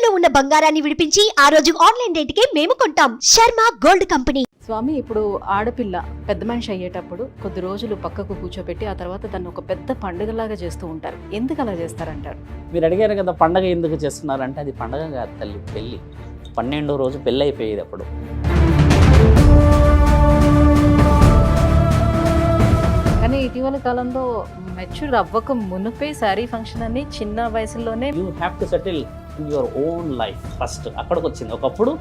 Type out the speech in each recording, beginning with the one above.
తాకట్టులో ఉన్న బంగారాన్ని విడిపించి ఆ రోజు ఆన్లైన్ రేటుకే మేము కొంటాం. Sharma gold company. స్వామి, ఇప్పుడు ఆడపిల్ల పెద్ద మనిషి అయ్యేటప్పుడు కొద్ది రోజులు పక్కకు కూర్చోబెట్టి ఆ తర్వాత దాన్ని ఒక పెద్ద పండుగలాగా చేస్తూ ఉంటారు. ఎందుకు అలా చేస్తారంటారు? మీరు అడిగారు కదా పండగ ఎందుకు చేస్తున్నారంటే, అది పండగ కాదు తల్లి, పెళ్ళి. 12వ రోజు పెళ్ళి అయిపోయేది అప్పుడు. కానీ ఇటీవల కాలంలో మెచ్యూర్ అవ్వక మునుపే శారీ ఫంక్షన్ అని చిన్న వయసులోనే you have to settle in your own life first. అక్కడికి వచ్చింది ఒకప్పుడు.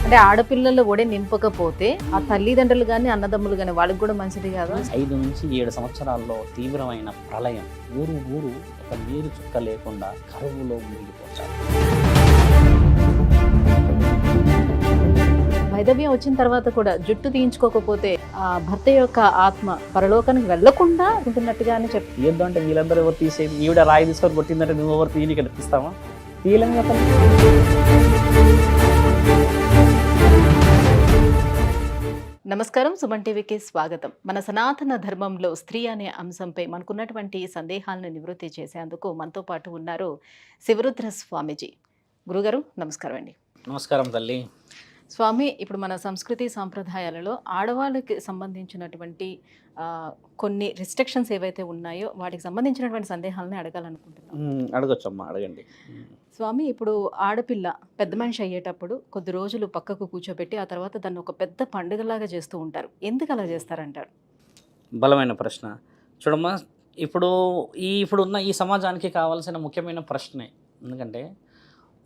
అంటే ఆడపిల్లలు ఒడే నింపకపోతే ఆ తల్లిదండ్రులు కానీ అన్నదమ్ములు కానీ వాళ్ళకి కూడా మంచిది కాదు. 5 నుంచి 7 సంవత్సరాల్లో తీవ్రమైన ప్రళయం. ఊరు ఒక నీరు చుక్క లేకుండా కరువులో మునిగిపోతారు. వైదవ్యం వచ్చిన తర్వాత కూడా జుట్టు తీయించుకోకపోతే ఆ భర్త యొక్క ఆత్మ పరలోకానికి వెళ్లకుండా ఉంటున్నట్టుగా అని చెప్పి తీయద్దు అంటే వీళ్ళందరూ ఎవరు తీసేది? ఈవిడ రాయి తీసుకొని కొట్టిందంటే నువ్వు ఎవరు తీయని కనిపిస్తావా? తీయలేము కదా. నమస్కారం, సుమన్ టీవీకి స్వాగతం. మన సనాతన ధర్మంలో స్త్రీ అనే అంశంపై మనకున్నటువంటి సందేహాలను నివృత్తి చేసేందుకు మనతో పాటు ఉన్నారు శివరుద్ర స్వామీజీ. గురుగారు నమస్కారం అండి. నమస్కారం తల్లి. స్వామి, ఇప్పుడు మన సంస్కృతి సాంప్రదాయాలలో ఆడవాళ్ళకి సంబంధించినటువంటి కొన్ని రిస్ట్రిక్షన్స్ ఏవైతే ఉన్నాయో వాటికి సంబంధించినటువంటి సందేహాలని అడగాలనుకుంటున్నాను. అడగొచ్చమ్మా, అడగండి. స్వామి, ఇప్పుడు ఆడపిల్ల పెద్ద మనిషి అయ్యేటప్పుడు కొద్ది రోజులు పక్కకు కూర్చోబెట్టి ఆ తర్వాత దాన్ని ఒక పెద్ద పండుగలాగా చేస్తూ ఉంటారు. ఎందుకు అలా చేస్తారంటారు? బలమైన ప్రశ్న. చూడమ్మా, ఇప్పుడున్న ఈ సమాజానికి కావాల్సిన ముఖ్యమైన ప్రశ్నే. ఎందుకంటే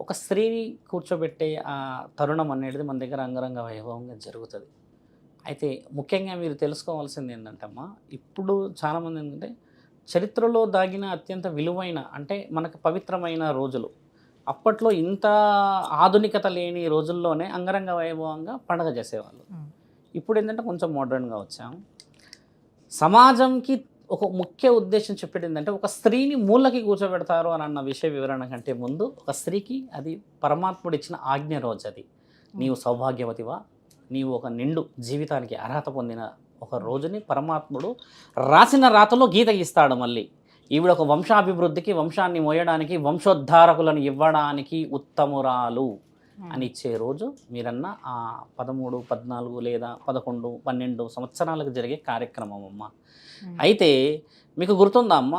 ఒక స్త్రీని కూర్చోబెట్టే ఆ తరుణం అనేది మన దగ్గర అంగరంగ వైభవంగా జరుగుతుంది. అయితే ముఖ్యంగా మీరు తెలుసుకోవాల్సింది ఏంటంటే అమ్మా, ఇప్పుడు చాలామంది ఏంటంటే చరిత్రలో దాగిన అత్యంత విలువైన, అంటే మనకు పవిత్రమైన రోజులు, అప్పట్లో ఇంత ఆధునికత లేని రోజుల్లోనే అంగరంగ వైభవంగా పండగ చేసేవాళ్ళు. ఇప్పుడు ఏంటంటే కొంచెం మోడర్న్గా వచ్చాం. సమాజంకి ఒక ముఖ్య ఉద్దేశం చెప్పేది ఏంటంటే, ఒక స్త్రీని మూలకి కూర్చోబెడతారు అని అన్న విషయ వివరణ కంటే ముందు ఒక స్త్రీకి అది పరమాత్ముడు ఇచ్చిన ఆజ్ఞ రోజు. అది నీవు సౌభాగ్యవతివా, నీవు ఒక నిండు జీవితానికి అర్హత పొందిన ఒక రోజుని పరమాత్ముడు రాసిన రాతలో గీత గీస్తాడు. మళ్ళీ ఈవిడ ఒక వంశాభివృద్ధికి, వంశాన్ని మోయడానికి, వంశోద్ధారకులను ఇవ్వడానికి ఉత్తమురాలు అని ఇచ్చే రోజు మీరన్న ఆ 13, 14 లేదా 11, 12 సంవత్సరాలకు జరిగే కార్యక్రమం అమ్మ. అయితే మీకు గుర్తుందా అమ్మ,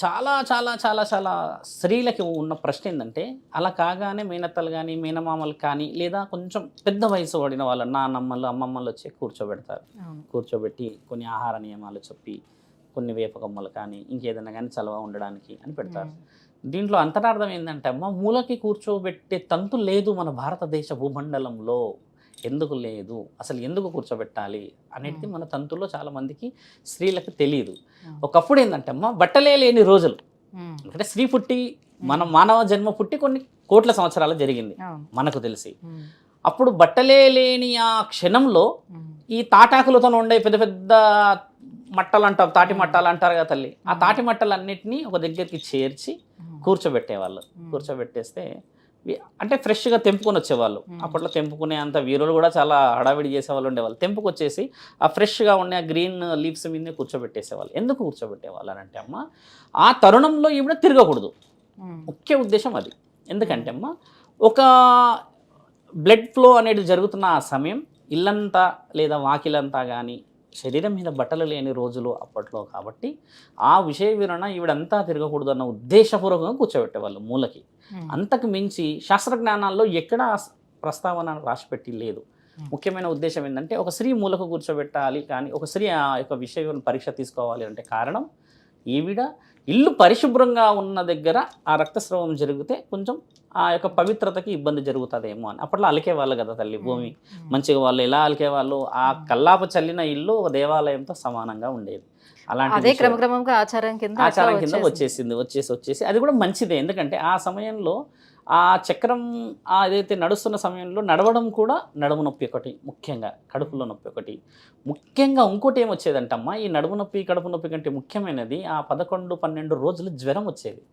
చాలా చాలా చాలా చాలా స్త్రీలకి ఉన్న ప్రశ్న ఏంటంటే, అలా కాగానే మేనత్తలు కానీ మేనమామలు కానీ లేదా కొంచెం పెద్ద వయసు పడిన వాళ్ళు నాన్నమ్మలు అమ్మమ్మలు వచ్చి కూర్చోబెడతారు. కూర్చోబెట్టి కొన్ని ఆహార నియమాలు చెప్పి కొన్ని వేపకమ్మలు కానీ ఇంకేదైనా కానీ చలవ ఉండడానికి అని పెడతారు. దీంట్లో అంతరార్థం ఏంటంటే అమ్మ, మూలకి కూర్చోబెట్టే తంతు లేదు మన భారతదేశ భూమండలంలో. ఎందుకు లేదు, అసలు ఎందుకు కూర్చోబెట్టాలి అనేది మన తంతుల్లో చాలామందికి స్త్రీలకు తెలియదు. ఒకప్పుడు ఏంటంటే అమ్మ, బట్టలే లేని రోజులు. అంటే స్త్రీ పుట్టి, మన మానవ జన్మ పుట్టి కొన్ని కోట్ల సంవత్సరాలు జరిగింది మనకు తెలిసి. అప్పుడు బట్టలే లేని ఆ క్షణంలో ఈ తాటాకులతో ఉండే పెద్ద పెద్ద మట్టలు అంటారు, తాటి మట్టాలు అంటారు కదా తల్లి, ఆ తాటి మట్టలన్నిటినీ ఒక దగ్గరికి చేర్చి కూర్చోబెట్టేవాళ్ళు. కూర్చోబెట్టేస్తే అంటే ఫ్రెష్గా తెంపుకొని వచ్చేవాళ్ళు. అప్పట్లో తెంపుకునే అంత వీరులు కూడా చాలా హడావిడి చేసేవాళ్ళు ఉండేవాళ్ళు. తెంపుకొచ్చేసి ఆ ఫ్రెష్గా ఉండే ఆ గ్రీన్ లీవ్స్ మీదనే కూర్చోబెట్టేసేవాళ్ళు. ఎందుకు కూర్చోబెట్టేవాళ్ళు అని అంటే అమ్మ, ఆ తరుణంలో ఈవిడ తిరగకూడదు. ముఖ్య ఉద్దేశం అది. ఎందుకంటే అమ్మ, ఒక బ్లడ్ ఫ్లో అనేది జరుగుతున్న ఆ సమయం, ఇల్లంతా లేదా వాకిలంతా కానీ శరీరం మీద బట్టలు లేని రోజులు అప్పట్లో. కాబట్టి ఆ విషయ వివరణ ఈవిడంతా తిరగకూడదు అన్న ఉద్దేశపూర్వకంగా కూర్చోబెట్టేవాళ్ళు మూలకి. అంతకు మించి శాస్త్రజ్ఞానాల్లో ఎక్కడా ప్రస్తావన రాసిపెట్టి లేదు. ముఖ్యమైన ఉద్దేశం ఏంటంటే, ఒక స్త్రీ మూలకు కూర్చోబెట్టాలి కానీ ఒక స్త్రీ ఆ యొక్క విషయం పరీక్ష తీసుకోవాలి అంటే కారణం, ఈవిడ ఇల్లు పరిశుభ్రంగా ఉన్న దగ్గర ఆ రక్తస్రావం జరిగితే కొంచెం ఆ యొక్క పవిత్రతకి ఇబ్బంది జరుగుతుందేమో అని. అప్పట్లో అలికేవాళ్ళు కదా తల్లి భూమి మంచిగా. వాళ్ళు ఎలా అలికేవాళ్ళు, ఆ కల్లాపు చల్లిన ఇల్లు ఒక దేవాలయంతో సమానంగా ఉండేది. అలాంటి ఆచారం కింద వచ్చేసి అది కూడా మంచిదే. ఎందుకంటే ఆ సమయంలో ఆ చక్రం ఏదైతే నడుస్తున్న సమయంలో నడవడం కూడా నడుము నొప్పి ఒకటి, ముఖ్యంగా కడుపులో నొప్పి ఒకటి, ముఖ్యంగా ఇంకోటి ఏమొచ్చేదంటమ్మా, ఈ నడుము నొప్పి కడుపు నొప్పి కంటే ముఖ్యమైనది ఆ 11, 12 రోజులు జ్వరం వచ్చేది.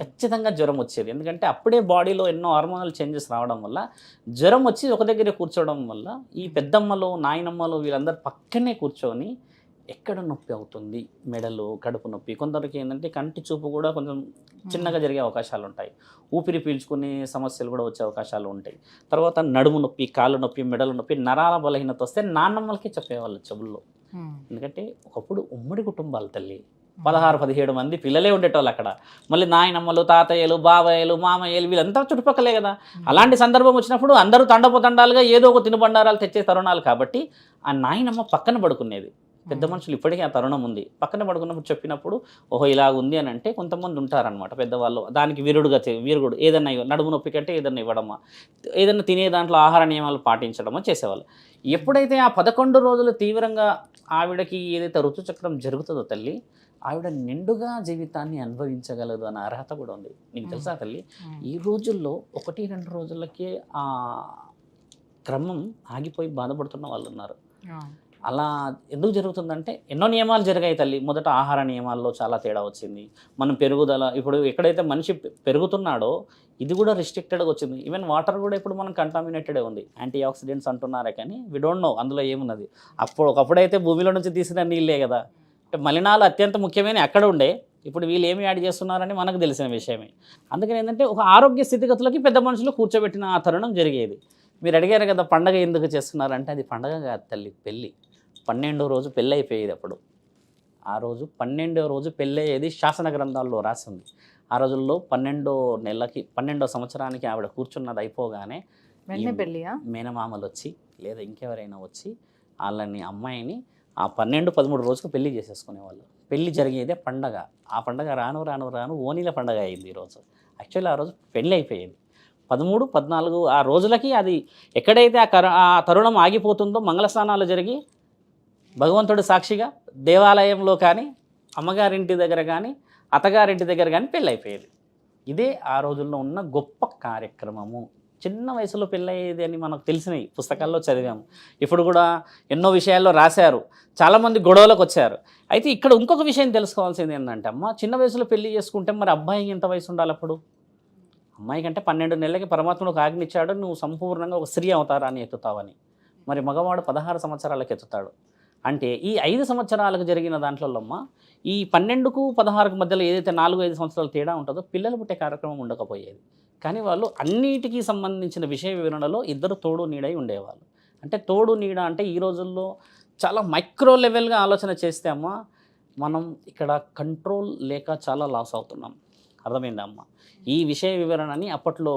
ఖచ్చితంగా జ్వరం వచ్చేది. ఎందుకంటే అప్పుడే బాడీలో ఎన్నో హార్మోనల్ చేంజెస్ రావడం వల్ల జ్వరం వచ్చి ఒక దగ్గర కూర్చోవడం వల్ల ఈ పెద్దమ్మలు నాయనమ్మలు వీళ్ళందరూ పక్కనే కూర్చొని ఎక్కడ నొప్పి అవుతుంది, మెడలు, కడుపు నొప్పి, కొందరికి ఏంటంటే కంటి చూపు కూడా కొంచెం చిన్నగా జరిగే అవకాశాలు ఉంటాయి, ఊపిరి పీల్చుకునే సమస్యలు కూడా వచ్చే అవకాశాలు ఉంటాయి. తర్వాత నడుము నొప్పి, కాళ్ళు నొప్పి, మెడల నొప్పి, నరాల బలహీనత వస్తే నాన్నమ్మలకి చెప్పేవాళ్ళు చెవుల్లో. ఎందుకంటే ఒకప్పుడు ఉమ్మడి కుటుంబాలు తల్లి, 16-17 మంది పిల్లలే ఉండేటోళ్ళు అక్కడ. మళ్ళీ నాయనమ్మలు, తాతయ్యలు, బాబాయ్యలు, మామయ్యలు వీళ్ళంతా చుట్టుపక్కలే కదా. అలాంటి సందర్భం వచ్చినప్పుడు అందరూ తండపోతండాలుగా ఏదో ఒక తినుబండారాలు తెచ్చే తరుణాలు కాబట్టి ఆ నాయనమ్మ పక్కన పడుకునేది. పెద్ద మనుషులు ఇప్పటికీ ఆ తరుణం ఉంది. పక్కన పడుకున్నప్పుడు చెప్పినప్పుడు ఓహో ఇలా ఉంది అని అంటే కొంతమంది ఉంటారనమాట పెద్దవాళ్ళు. దానికి వీరుగుడు ఏదన్నా నడుము నొప్పి కంటే ఏదన్నా ఇవ్వడమా, ఏదన్నా తినే దాంట్లో ఆహార నియమాలు పాటించడమో చేసేవాళ్ళు. ఎప్పుడైతే ఆ 11 రోజులు తీవ్రంగా ఆవిడకి ఏదైతే ఋతుచక్రం జరుగుతుందో తల్లి, ఆవిడ నిండుగా జీవితాన్ని అనుభవించగలదు అన్న అర్హత కూడా ఉంది. నీకు తెలుసా తల్లి, ఈ రోజుల్లో 1-2 రోజులకే ఆ క్రమం ఆగిపోయి బాధపడుతున్న వాళ్ళు ఉన్నారు. అలా ఎందుకు జరుగుతుందంటే ఎన్నో నియమాలు జరిగాయి తల్లి. మొదట ఆహార నియమాల్లో చాలా తేడా వచ్చింది. మనం పెరుగుదల ఇప్పుడు ఎక్కడైతే మనిషి పెరుగుతున్నాడో ఇది కూడా రిస్ట్రిక్టెడ్గా వచ్చింది. ఈవెన్ వాటర్ కూడా ఇప్పుడు మనం కంటామినేటెడే ఉంది. యాంటీ ఆక్సిడెంట్స్ అంటున్నారే కానీ వి డోంట్ నో అందులో ఏమున్నది. ఒకప్పుడైతే భూమిలో నుంచి తీసిన నీళ్ళే కదా. అంటే మలినాలు అత్యంత ముఖ్యమైన అక్కడ ఉండే, ఇప్పుడు వీళ్ళు ఏమి యాడ్ చేస్తున్నారని మనకు తెలిసిన విషయమే. అందుకని ఏంటంటే ఒక ఆరోగ్య స్థితిగతులకి పెద్ద మనుషులు కూర్చోబెట్టిన ఆ తరుణం జరిగేది. మీరు అడిగారు కదా పండగ ఎందుకు చేస్తున్నారంటే అది పండగ కాదు తల్లి, పెళ్ళి. 12వ రోజు పెళ్ళి అయిపోయేది. అప్పుడు ఆ రోజు 12వ రోజు పెళ్ళి అయ్యేది శాసన గ్రంథాల్లో రాసి ఉంది. ఆ రోజుల్లో 12వ సంవత్సరానికి ఆవిడ కూర్చున్నది అయిపోగానే మేనమామలు వచ్చి లేదా ఇంకెవరైనా వచ్చి వాళ్ళని అమ్మాయిని ఆ 12-13 రోజుకు పెళ్లి చేసేసుకునేవాళ్ళు. పెళ్లి జరిగేదే పండగ. ఆ పండగ రాను ఓనీల పండగ అయింది ఈరోజు. యాక్చువల్లీ ఆ రోజు పెళ్ళి అయిపోయేది. 13-14 ఆ రోజులకి అది ఎక్కడైతే ఆ తరుణం ఆగిపోతుందో మంగళస్నానాలు జరిగి భగవంతుడు సాక్షిగా దేవాలయంలో కానీ, అమ్మగారింటి దగ్గర కానీ, అత్తగారింటి దగ్గర కానీ పెళ్ళి అయిపోయేది. ఇదే ఆ రోజుల్లో ఉన్న గొప్ప కార్యక్రమము. చిన్న వయసులో పెళ్ళయ్యేది అని మనకు తెలిసినవి పుస్తకాల్లో చదివాము. ఇప్పుడు కూడా ఎన్నో విషయాల్లో రాశారు. చాలామంది గొడవలకు వచ్చారు. అయితే ఇక్కడ ఇంకొక విషయం తెలుసుకోవాల్సింది ఏంటంటే అమ్మ, చిన్న వయసులో పెళ్లి చేసుకుంటే మరి అబ్బాయికి ఎంత వయసు ఉండాలి? అప్పుడు అమ్మాయి కంటే 12 నెలలకి పరమాత్ముడు ఒక ఆజ్ఞ ఇచ్చాడు, నువ్వు సంపూర్ణంగా ఒక స్త్రీ అవతారాన్ని ఎత్తుతావని. మరి మగవాడు 16 సంవత్సరాలకు ఎత్తుతాడు. అంటే ఈ 5 సంవత్సరాలకు జరిగిన దాంట్లో అమ్మ, ఈ 12కు 16కు మధ్యలో ఏదైతే 4-5 సంవత్సరాల తేడా ఉంటుందో పిల్లలు పుట్టే కార్యక్రమం ఉండకపోయేది. కానీ వాళ్ళు అన్నిటికీ సంబంధించిన విషయ వివరణలో ఇద్దరు తోడు నీడై ఉండేవాళ్ళు. అంటే తోడు నీడ అంటే ఈ రోజుల్లో చాలా మైక్రో లెవెల్గా ఆలోచన చేస్తే అమ్మ, మనం ఇక్కడ కంట్రోల్ లేక చాలా లాస్ అవుతున్నాం. అర్థమైందా అమ్మ? ఈ విషయ వివరణని అప్పట్లో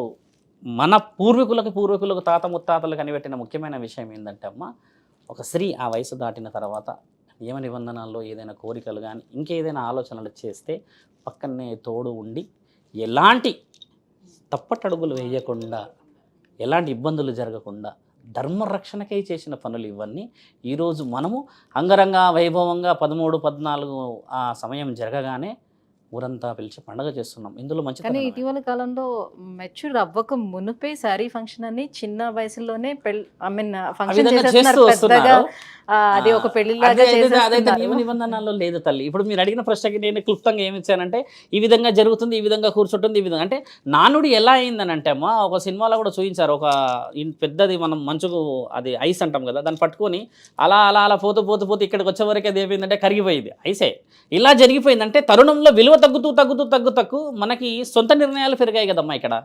మన పూర్వీకులకు తాత ముత్తాతలకు కనిపెట్టిన ముఖ్యమైన విషయం ఏంటంటే అమ్మ, ఒక స్త్రీ ఆ వయసు దాటిన తర్వాత నియమ నిబంధనల్లో ఏదైనా కోరికలు కానీ ఇంకేదైనా ఆలోచనలు చేస్తే పక్కనే తోడు ఉండి ఎలాంటి తప్పటడుగులు వేయకుండా, ఎలాంటి ఇబ్బందులు జరగకుండా ధర్మరక్షణకై చేసిన పనులు ఇవన్నీ. ఈరోజు మనము అంగరంగ వైభవంగా 13-14 ఆ సమయం జరగగానే ఊరంతా పిలిచి పండగ చేస్తున్నాం. ఇందులో మంచి కానీ ఇటీవల కాలంలో మెచ్యూర్ అవ్వక మునుపే శారీ ఫంక్షన్ అని చిన్న వయసులోనే ఫంక్షన్ చేస్తున్నారు. అది ఒక పెళ్లిలాగా అదైతే నియమ నిబంధనల్లో లేదు తల్లి. ఇప్పుడు మీరు అడిగిన ప్రశ్నకి నేను క్లుప్తంగా ఏమి ఇచ్చానంటే ఈ విధంగా జరుగుతుంది, ఈ విధంగా కూర్చుంటుంది, ఈ విధంగా అంటే నానుడి ఎలా అయిందని అంటే అమ్మ, ఒక సినిమాలో కూడా చూపించారు. ఒక పెద్దది మనం మంచుకు అది ఐస్ అంటాం కదా, దాన్ని పట్టుకొని అలా అలా అలా పోతూ ఇక్కడికి వచ్చేవరకు అది ఏమైందంటే కరిగిపోయింది ఐసే. ఇలా జరిగిపోయిందంటే తరుణంలో విలువ తగ్గుతూ మనకి సొంత నిర్ణయాలు పెరిగాయి కదమ్మా. ఇక్కడ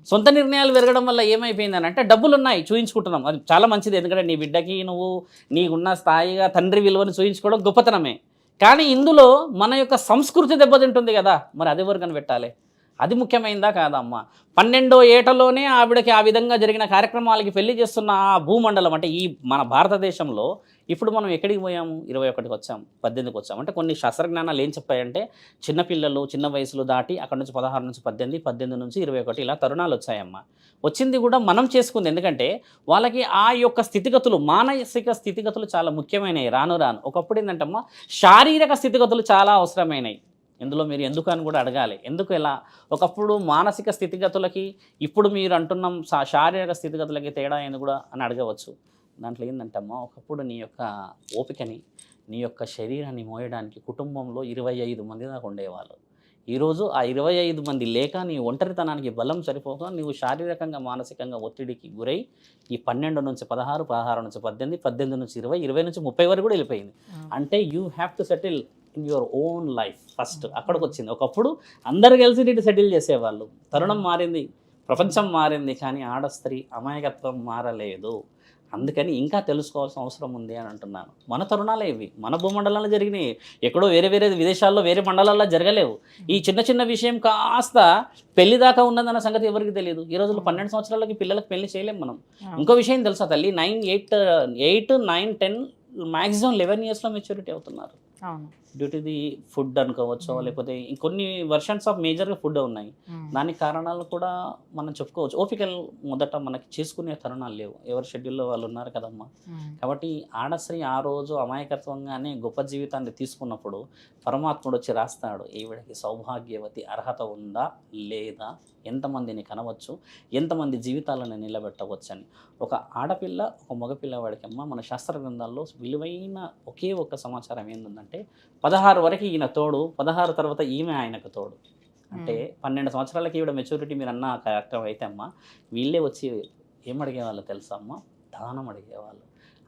సొంత నిర్ణయాలు పెరగడం వల్ల ఏమైపోయిందని అంటే డబ్బులు ఉన్నాయి చూయించుకుంటున్నాం, అది చాలా మంచిది. ఎందుకంటే నీ బిడ్డకి నువ్వు నీకున్న స్థాయిగా తండ్రి విలువను చూయించుకోవడం గొప్పతనమే. కానీ ఇందులో మన యొక్క సంస్కృతి దెబ్బతింటుంది కదా, మరి అది ఎవరు కనిపెట్టాలి? అది ముఖ్యమైనదా కాదమ్మా? 12వ ఏటలోనే ఆవిడకి ఆ విధంగా జరిగిన కార్యక్రమాలకి పెళ్లి చేస్తున్న ఆ భూమండలం అంటే ఈ మన భారతదేశంలో ఇప్పుడు మనం ఎక్కడికి పోయాము? 21కి వచ్చాము, 18కి వచ్చాము. అంటే కొన్ని శాస్త్రజ్ఞానాలు ఏం చెప్పాయంటే చిన్నపిల్లలు చిన్న వయసులు దాటి అక్కడ నుంచి 16 నుంచి 18, 18 నుంచి 21 ఇలా తరుణాలు వచ్చాయమ్మా. వచ్చింది కూడా మనం చేసుకుంది. ఎందుకంటే వాళ్ళకి ఆ యొక్క స్థితిగతులు, మానసిక స్థితిగతులు చాలా ముఖ్యమైనవి. రాను ఒకప్పుడు ఏంటంటమ్మా శారీరక స్థితిగతులు చాలా అవసరమైనవి. ఇందులో మీరు ఎందుకు అని కూడా అడగాలి. ఎందుకు ఎలా? ఒకప్పుడు మానసిక స్థితిగతులకి ఇప్పుడు మీరు అంటున్నాం శారీరక స్థితిగతులకి తేడా ఏంది కూడా అని అడగవచ్చు. దాంట్లో ఏంటంటే అమ్మ, ఒకప్పుడు నీ యొక్క ఓపికని, నీ యొక్క శరీరాన్ని మోయడానికి కుటుంబంలో 25 మంది దాకా ఉండేవాళ్ళు. ఈరోజు ఆ 25 మంది లేక నీ ఒంటరితనానికి బలం సరిపోక నువ్వు శారీరకంగా మానసికంగా ఒత్తిడికి గురై ఈ 12 నుంచి 16, 16 నుంచి 18, 18 నుంచి 20, 20 నుంచి 30 వరకు కూడా వెళ్ళిపోయింది. అంటే you have to settle in your own life first. అక్కడికి వచ్చింది. ఒకప్పుడు అందరు కలిసి నీటి సెటిల్ చేసేవాళ్ళు. తరుణం మారింది, ప్రపంచం మారింది, కానీ ఆడ స్త్రీ అమాయకత్వం మారలేదు. అందుకని ఇంకా తెలుసుకోవాల్సిన అవసరం ఉంది అని అంటున్నాను. మన తరుణాలే ఇవి, మన భూమండలంలో జరిగినాయి. ఎక్కడో వేరే వేరే విదేశాల్లో వేరే మండలాల్లో జరగలేవు. ఈ చిన్న చిన్న విషయం కాస్త పెళ్లి దాకా ఉన్నదన్న సంగతి ఎవరికి తెలియదు. ఈ రోజుల్లో 12 సంవత్సరాలకి పిల్లలకు పెళ్లి చేయలేం మనం. ఇంకో విషయం తెలుసా తల్లి, 8, 9, 10 మ్యాక్సిమం 11 ఇయర్స్లో మెచ్యూరిటీ అవుతున్నారు. డ్యూ టు ది ఫుడ్ అనుకోవచ్చు, లేకపోతే ఇంకొన్ని వర్షన్స్ ఆఫ్ మేజర్గా ఫుడ్ ఉన్నాయి. దానికి కారణాలు కూడా మనం చెప్పుకోవచ్చు. ఓపికలు మొదట మనకి చేసుకునే తరుణాలు లేవు, ఎవరి షెడ్యూల్లో వాళ్ళు ఉన్నారు కదమ్మా. కాబట్టి ఆడశ్రీ ఆ రోజు అమాయకత్వంగానే గొప్ప జీవితాన్ని తీసుకున్నప్పుడు పరమాత్ముడు వచ్చి రాస్తాడు, ఈవిడకి సౌభాగ్యవతి అర్హత ఉందా లేదా, ఎంతమందిని కనవచ్చు, ఎంతమంది జీవితాలను నిలబెట్టవచ్చు అని. ఒక ఆడపిల్ల ఒక మగపిల్లవాడికి అమ్మ మన శాస్త్ర గ్రంథాల్లో విలువైన ఒకే ఒక్క సమాచారం ఏంటంటే 16 వరకు ఈయన తోడు, 16 తర్వాత ఈమె ఆయనకు తోడు. అంటే 12 సంవత్సరాలకి ఈవిడ మెచ్యూరిటీ మీరు అన్న కరెక్ట్ అయితే అమ్మ, వీళ్ళే వచ్చి ఏం అడిగేవాళ్ళు తెలుసా అమ్మ, దానం అడిగేవాళ్ళు.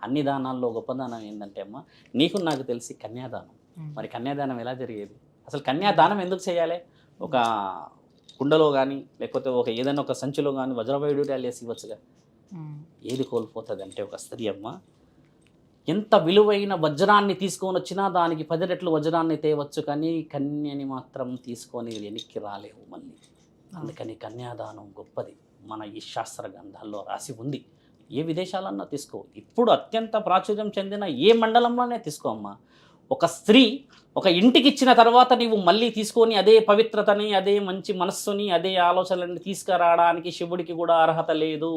అన్ని దానాల్లో గొప్ప దానం ఏంటంటే అమ్మ, నీకు నాకు తెలిసి కన్యాదానం. మరి కన్యాదానం ఎలా జరిగేది, అసలు కన్యాదానం ఎందుకు చేయాలి? ఒక కుండలో కానీ లేకపోతే ఒక ఏదైనా ఒక సంచిలో కానీ వజ్రవైడూర్యాలు వేసి ఇవ్వచ్చుగా. ఏది కోల్పోతుంది అంటే ఒక స్త్రీ అమ్మ ఎంత విలువైన వజ్రాన్ని తీసుకొని వచ్చినా దానికి 10 రెట్లు వజ్రాన్ని తేవచ్చు, కానీ కన్యని మాత్రం తీసుకొని వెనక్కి రాలేవు మళ్ళీ. అందుకని కన్యాదానం గొప్పది మన ఈ శాస్త్ర గ్రంథాల్లో రాసి ఉంది. ఏ విదేశాలన్నా తీసుకో, ఇప్పుడు అత్యంత ప్రాచుర్యం చెందిన ఏ మండలంలోనే తీసుకో అమ్మా. ఒక స్త్రీ ఒక ఇంటికి ఇచ్చిన తర్వాత నీవు మళ్ళీ తీసుకొని అదే పవిత్రతని, అదే మంచి మనస్సుని, అదే ఆలోచనలని తీసుకురావడానికి శివుడికి కూడా అర్హత లేదు.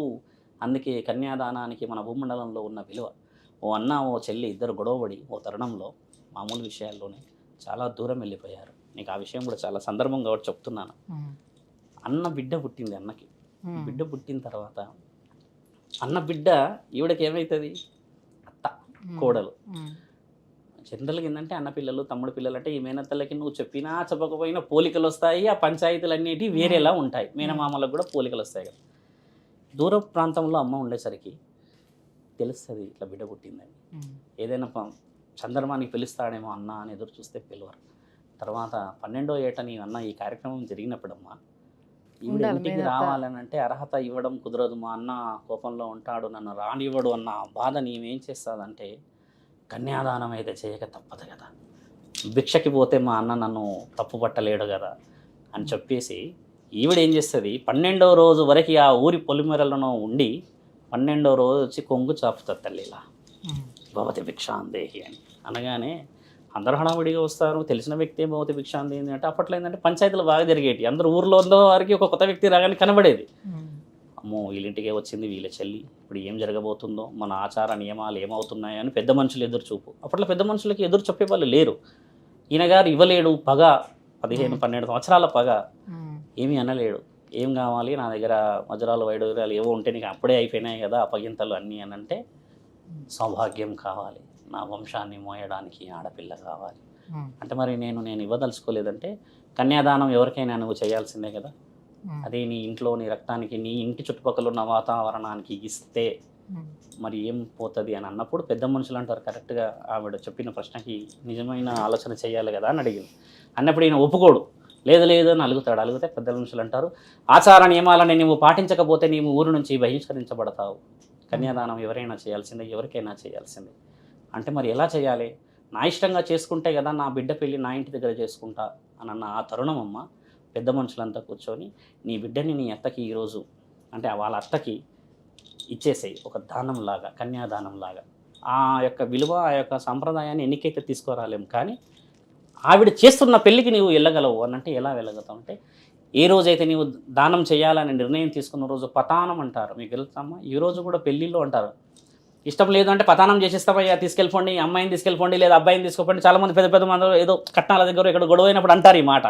అందుకే కన్యాదానానికి మన భూమండలంలో ఉన్న విలువ. ఓ అన్న ఓ చెల్లి ఇద్దరు గొడవపడి ఓ తరుణంలో మామూలు విషయాల్లోనే చాలా దూరం వెళ్ళిపోయారు. నీకు ఆ విషయం కూడా చాలా సందర్భం కాబట్టి చెప్తున్నాను. అన్న బిడ్డ పుట్టింది అన్నకి. బిడ్డ పుట్టిన తర్వాత అన్న బిడ్డ ఈవిడకి ఏమవుతుంది, అత్త కోడలు. జనరల్గా ఏంటంటే అన్న పిల్లలు తమ్ముడు పిల్లలు అంటే ఈ మేనత్తలకి నువ్వు చెప్పినా చెప్పకపోయినా పోలికలు వస్తాయి. ఆ పంచాయతీలు అన్నిటి వేరేలా ఉంటాయి. మేనమామలకు కూడా పోలికలు వస్తాయి కదా. దూర ప్రాంతంలో అమ్మ ఉండేసరికి తెలుస్తుంది ఇట్లా బిడ్డ పుట్టిందని. ఏదైనా సందర్భానికి పిలుస్తాడేమో అన్న అని ఎదురు చూస్తే పిలవరు. తర్వాత 12వ ఏట నీ అన్న ఈ కార్యక్రమం జరిగినప్పుడమ్మా ఈవిడ ఇంటికి రావాలని అంటే అర్హత ఇవ్వడం కుదరదు, మా అన్న కోపంలో ఉంటాడు, నన్ను రానివ్వడు అన్న బాధ నీవేం చేస్తుందంటే కన్యాదానం అయితే చేయక తప్పదు కదా, భిక్షకి పోతే మా అన్న నన్ను తప్పు పట్టలేడు కదా అని చెప్పేసి ఈవిడ ఏం చేస్తుంది, 12వ రోజు వరకు ఆ ఊరి పొలిమేరలను ఉండి 12వ రోజు వచ్చి కొంగు చాపుతుంది తల్లి ఇలా భవతి భిక్షాందేహి అని అనగానే అందరూ హడావిడిగా వస్తారు. తెలిసిన వ్యక్తి భవతి భిక్షాందేహి అంటే అప్పట్లో ఏంటంటే పంచాయతీలు బాగా జరిగేవి. అందరూ ఊర్లో ఉన్న వారికి ఒక కొత్త వ్యక్తి రాగానే కనబడేది. అమ్మో వీళ్ళింటికే వచ్చింది వీళ్ళ చెల్లి, ఇప్పుడు ఏం జరగబోతుందో, మన ఆచార నియమాలు ఏమవుతున్నాయో అని పెద్ద మనుషులు ఎదురు చూపు. అప్పట్లో పెద్ద మనుషులకి ఎదురు చెప్పే వాళ్ళు లేరు. ఈయన గారు ఇవ్వలేడు, పగ 15-12 సంవత్సరాల పగ, ఏమీ అనలేడు. ఏం కావాలి నా దగ్గర వజ్రాలు వైడూర్యాలు ఏవో ఉంటే నీకు అప్పుడే అయిపోయినాయి కదా అప్పగింతలు అన్నీ అని అంటే, సౌభాగ్యం కావాలి, నా వంశాన్ని మోయడానికి ఆడపిల్ల కావాలి అంటే మరి నేను ఇవ్వదలుచుకోలేదంటే కన్యాదానం ఎవరికైనా నువ్వు చేయాల్సిందే కదా. అదే నీ ఇంట్లో నీ రక్తానికి నీ ఇంటి చుట్టుపక్కల ఉన్న వాతావరణానికి ఇస్తే మరి ఏం పోతుంది అని అన్నప్పుడు పెద్ద మనుషులు అంటారు కరెక్ట్గా ఆవిడ చెప్పిన ప్రశ్నకి నిజమైన ఆలోచన చేయాలి కదా అని అడిగింది. అన్నప్పుడు ఈయన ఒప్పుకోడు, లేదు లేదు అని అలుగుతాడు. అలిగితే పెద్ద మనుషులు అంటారు ఆచార నియమాలని నువ్వు పాటించకపోతే నీవు ఊరు నుంచి బహిష్కరించబడతావు, కన్యాదానం ఎవరైనా చేయాల్సిందే, ఎవరికైనా చేయాల్సిందే అంటే మరి ఎలా చేయాలి, నా ఇష్టంగా చేసుకుంటే కదా నా బిడ్డ పెళ్ళి నా ఇంటి దగ్గర చేసుకుంటా అని అన్న ఆ తరుణం అమ్మ పెద్ద మనుషులంతా కూర్చొని నీ బిడ్డని నీ అత్తకి ఈరోజు అంటే వాళ్ళ అత్తకి ఇచ్చేసేయి ఒక దానంలాగా, కన్యాదానంలాగా. ఆ యొక్క విలువ ఆ యొక్క సంప్రదాయాన్ని ఎన్నికైతే తీసుకురాలేము, కానీ ఆవిడ చేస్తున్న పెళ్ళికి నీవు వెళ్ళగలవు అని అంటే ఎలా వెళ్ళగలుగుతావు అంటే ఏ రోజైతే నీవు దానం చేయాలని నిర్ణయం తీసుకున్న రోజు పతానం అంటారు. మీకు తెలుసమ్మా ఈ రోజు కూడా పెళ్ళిళ్ళు అంటారు, ఇష్టం లేదు అంటే పతానం చేసేస్తామయ్యా, తీసుకెళ్ళిపోండి అమ్మాయిని తీసుకెళ్ళిపోండి లేదా అబ్బాయిని తీసుకోండి. చాలామంది పెద్ద మంది ఏదో కట్నాల దగ్గర ఇక్కడ గొడవ అయినప్పుడు అంటారు ఈ మాట,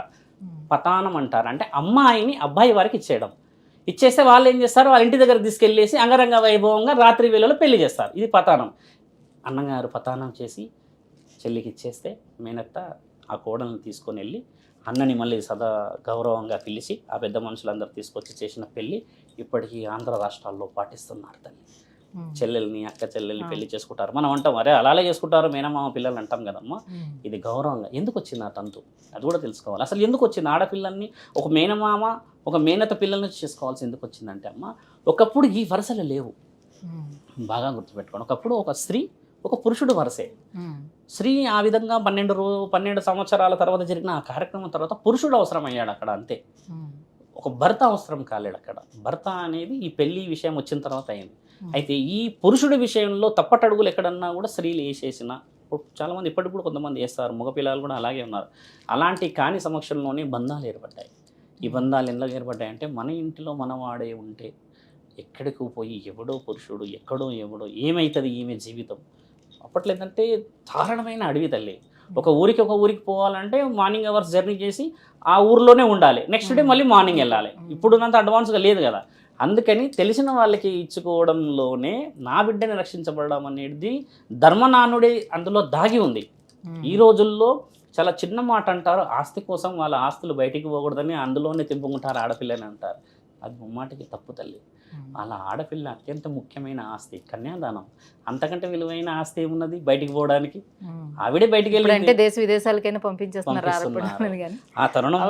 పతానం అంటారు. అంటే అమ్మాయిని అబ్బాయి వారికి ఇచ్చేస్తే వాళ్ళు ఏం చేస్తారు, వాళ్ళ ఇంటి దగ్గర తీసుకెళ్ళేసి అంగరంగ వైభవంగా రాత్రి వేళలో పెళ్లి చేస్తారు. ఇది పతానం. అన్నగారు పతానం చేసి చెల్లికి ఇచ్చేస్తే మేనత్త ఆ కోడలను తీసుకొని వెళ్ళి అన్నని మళ్ళీ సదా గౌరవంగా పిలిచి ఆ పెద్ద మనుషులందరూ తీసుకొచ్చి చేసిన పెళ్ళి ఇప్పటికీ ఆంధ్ర రాష్ట్రాల్లో పాటిస్తున్నారు తల్లి. చెల్లెల్ని అక్క చెల్లెల్ని పెళ్లి చేసుకుంటారు. మనం అంటాం అరే అలాగే చేసుకుంటారు మేనమామ పిల్లలు అంటాం కదమ్మా. ఇది గౌరవంగా ఎందుకు వచ్చింది ఆ తంతు అది కూడా తెలుసుకోవాలి. అసలు ఎందుకు వచ్చింది ఆడపిల్లల్ని ఒక మేనమామ ఒక మేనత పిల్లల్ని చేసుకోవాల్సి ఎందుకు వచ్చిందంటే అమ్మ ఒకప్పుడు ఈ వరుసలు లేవు. బాగా గుర్తుపెట్టుకోండి. ఒకప్పుడు ఒక స్త్రీ ఒక పురుషుడు వరసే. స్త్రీ ఆ విధంగా 12 సంవత్సరాల తర్వాత జరిగిన ఆ కార్యక్రమం తర్వాత పురుషుడు అవసరం అయ్యాడు అక్కడ, అంతే. ఒక భర్త అవసరం కాలేడు అక్కడ. భర్త అనేది ఈ పెళ్లి విషయం వచ్చిన తర్వాత అయింది. అయితే ఈ పురుషుడి విషయంలో తప్పటడుగులు ఎక్కడన్నా కూడా స్త్రీలు వేసేసిన చాలామంది ఇప్పటికి కూడా కొంతమంది వేస్తారు, మగపిల్లలు కూడా అలాగే ఉన్నారు. అలాంటి కాని సమక్షంలోనే బంధాలు ఏర్పడ్డాయి. ఈ బంధాలు ఎందుకు ఏర్పడ్డాయంటే మన ఇంటిలో మనం వాడే ఉంటే ఎక్కడికి పోయి ఎవడో పురుషుడు ఎక్కడో ఎవడో ఏమవుతుంది ఈమె జీవితం. అప్పట్లో ఏంటంటే దారుణమైన అడవి తల్లి. ఒక ఊరికి పోవాలంటే మార్నింగ్ అవర్స్ జర్నీ చేసి ఆ ఊర్లోనే ఉండాలి, నెక్స్ట్ డే మళ్ళీ మార్నింగ్ వెళ్ళాలి. ఇప్పుడున్నంత అడ్వాన్స్గా లేదు కదా. అందుకని తెలిసిన వాళ్ళకి ఇచ్చుకోవడంలోనే నా బిడ్డని రక్షించబడడం అనేది ధర్మనానుడే అందులో దాగి ఉంది. ఈ రోజుల్లో చాలా చిన్న మాట అంటారు, ఆస్తి కోసం వాళ్ళ ఆస్తులు బయటికి పోకూడదని అందులోనే తింపుకుంటారు ఆడపిల్లని అంటారు. అది ముమ్మాటికి తప్పు తల్లి. అలా ఆడపిల్ల అత్యంత ముఖ్యమైన ఆస్తి, కన్యాదానం. అంతకంటే విలువైన ఆస్తి ఏమున్నది బయటికి పోవడానికి? ఆవిడే బయటికి వెళ్ళి దేశ విదేశాలకైనా పంపించేస్తున్నారు. ఆ తరుణం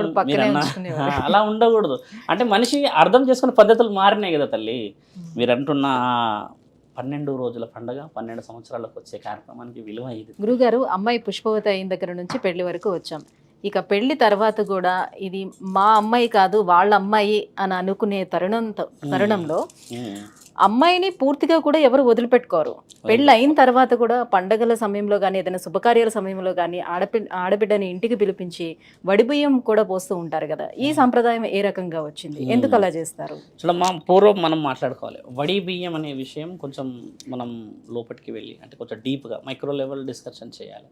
అలా ఉండకూడదు. అంటే మనిషి అర్థం చేసుకునే పద్ధతులు మారినాయి కదా తల్లి. మీరు అంటున్న 12 రోజుల పండుగ 12 సంవత్సరాలకు వచ్చే కార్యక్రమానికి విలువ ఇది. గురుగారు, అమ్మాయి పుష్పవతి అయిన దగ్గర నుంచి పెళ్లి వరకు వచ్చాం. ఇక పెళ్లి తర్వాత కూడా ఇది మా అమ్మాయి కాదు వాళ్ళ అమ్మాయి అని అనుకునే తరుణంలో అమ్మాయిని పూర్తిగా కూడా ఎవరు వదిలిపెట్టుకోరు. పెళ్ళి అయిన తర్వాత కూడా పండగల సమయంలో కానీ ఏదైనా శుభకార్యాల సమయంలో కానీ ఆడబిడ్డని ఇంటికి పిలిపించి వడిబియ్యం కూడా పోస్తూ ఉంటారు కదా. ఈ సంప్రదాయం ఏ రకంగా వచ్చింది, ఎందుకు అలా చేస్తారు? చూడమ్మా, పూర్వం మనం మాట్లాడుకోవాలి. వడి బియ్యం అనే విషయం కొంచెం మనం లోపలికి వెళ్ళి అంటే కొంచెం డీప్గా మైక్రో లెవెల్ డిస్కషన్ చేయాలి.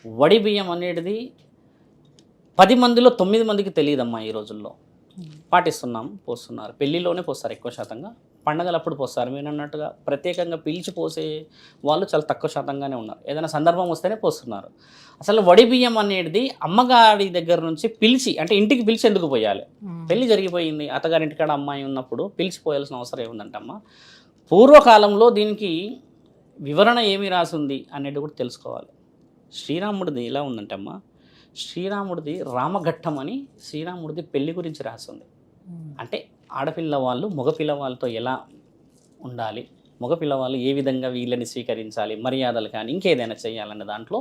వడి బియ్యం అనేది 10 మందిలో 9 మందికి తెలియదమ్మా. ఈ రోజుల్లో పాటిస్తున్నాం, పోస్తున్నారు. పెళ్ళిలోనే పోస్తారు ఎక్కువ శాతంగా, పండగలు అప్పుడు పోస్తారు. మీరు అన్నట్టుగా ప్రత్యేకంగా పిలిచి పోసే వాళ్ళు చాలా తక్కువ శాతంగానే ఉన్నారు. ఏదైనా సందర్భం వస్తేనే పోస్తున్నారు. అసలు వడి బియ్యం అనేది అమ్మగారి దగ్గర నుంచి పిలిచి అంటే ఇంటికి పిలిచి ఎందుకు పోయాలి? పెళ్ళి జరిగిపోయింది, అత్తగారింటికాడ అమ్మాయి ఉన్నప్పుడు పిలిచిపోయాల్సిన అవసరం ఏముందంటమ్మా. పూర్వకాలంలో దీనికి వివరణ ఏమి రాసింది అనేది కూడా తెలుసుకోవాలి. శ్రీరాముడిది ఎలా ఉందంటే అమ్మా, శ్రీరాముడిది రామఘట్టం అని శ్రీరాముడిది పెళ్లి గురించి రాసింది. అంటే ఆడపిల్ల వాళ్ళు మగపిల్లవాళ్ళతో ఎలా ఉండాలి, మగపిల్లవాళ్ళు ఏ విధంగా వీళ్ళని స్వీకరించాలి, మర్యాదలు కానీ ఇంకేదైనా చేయాలనే దాంట్లో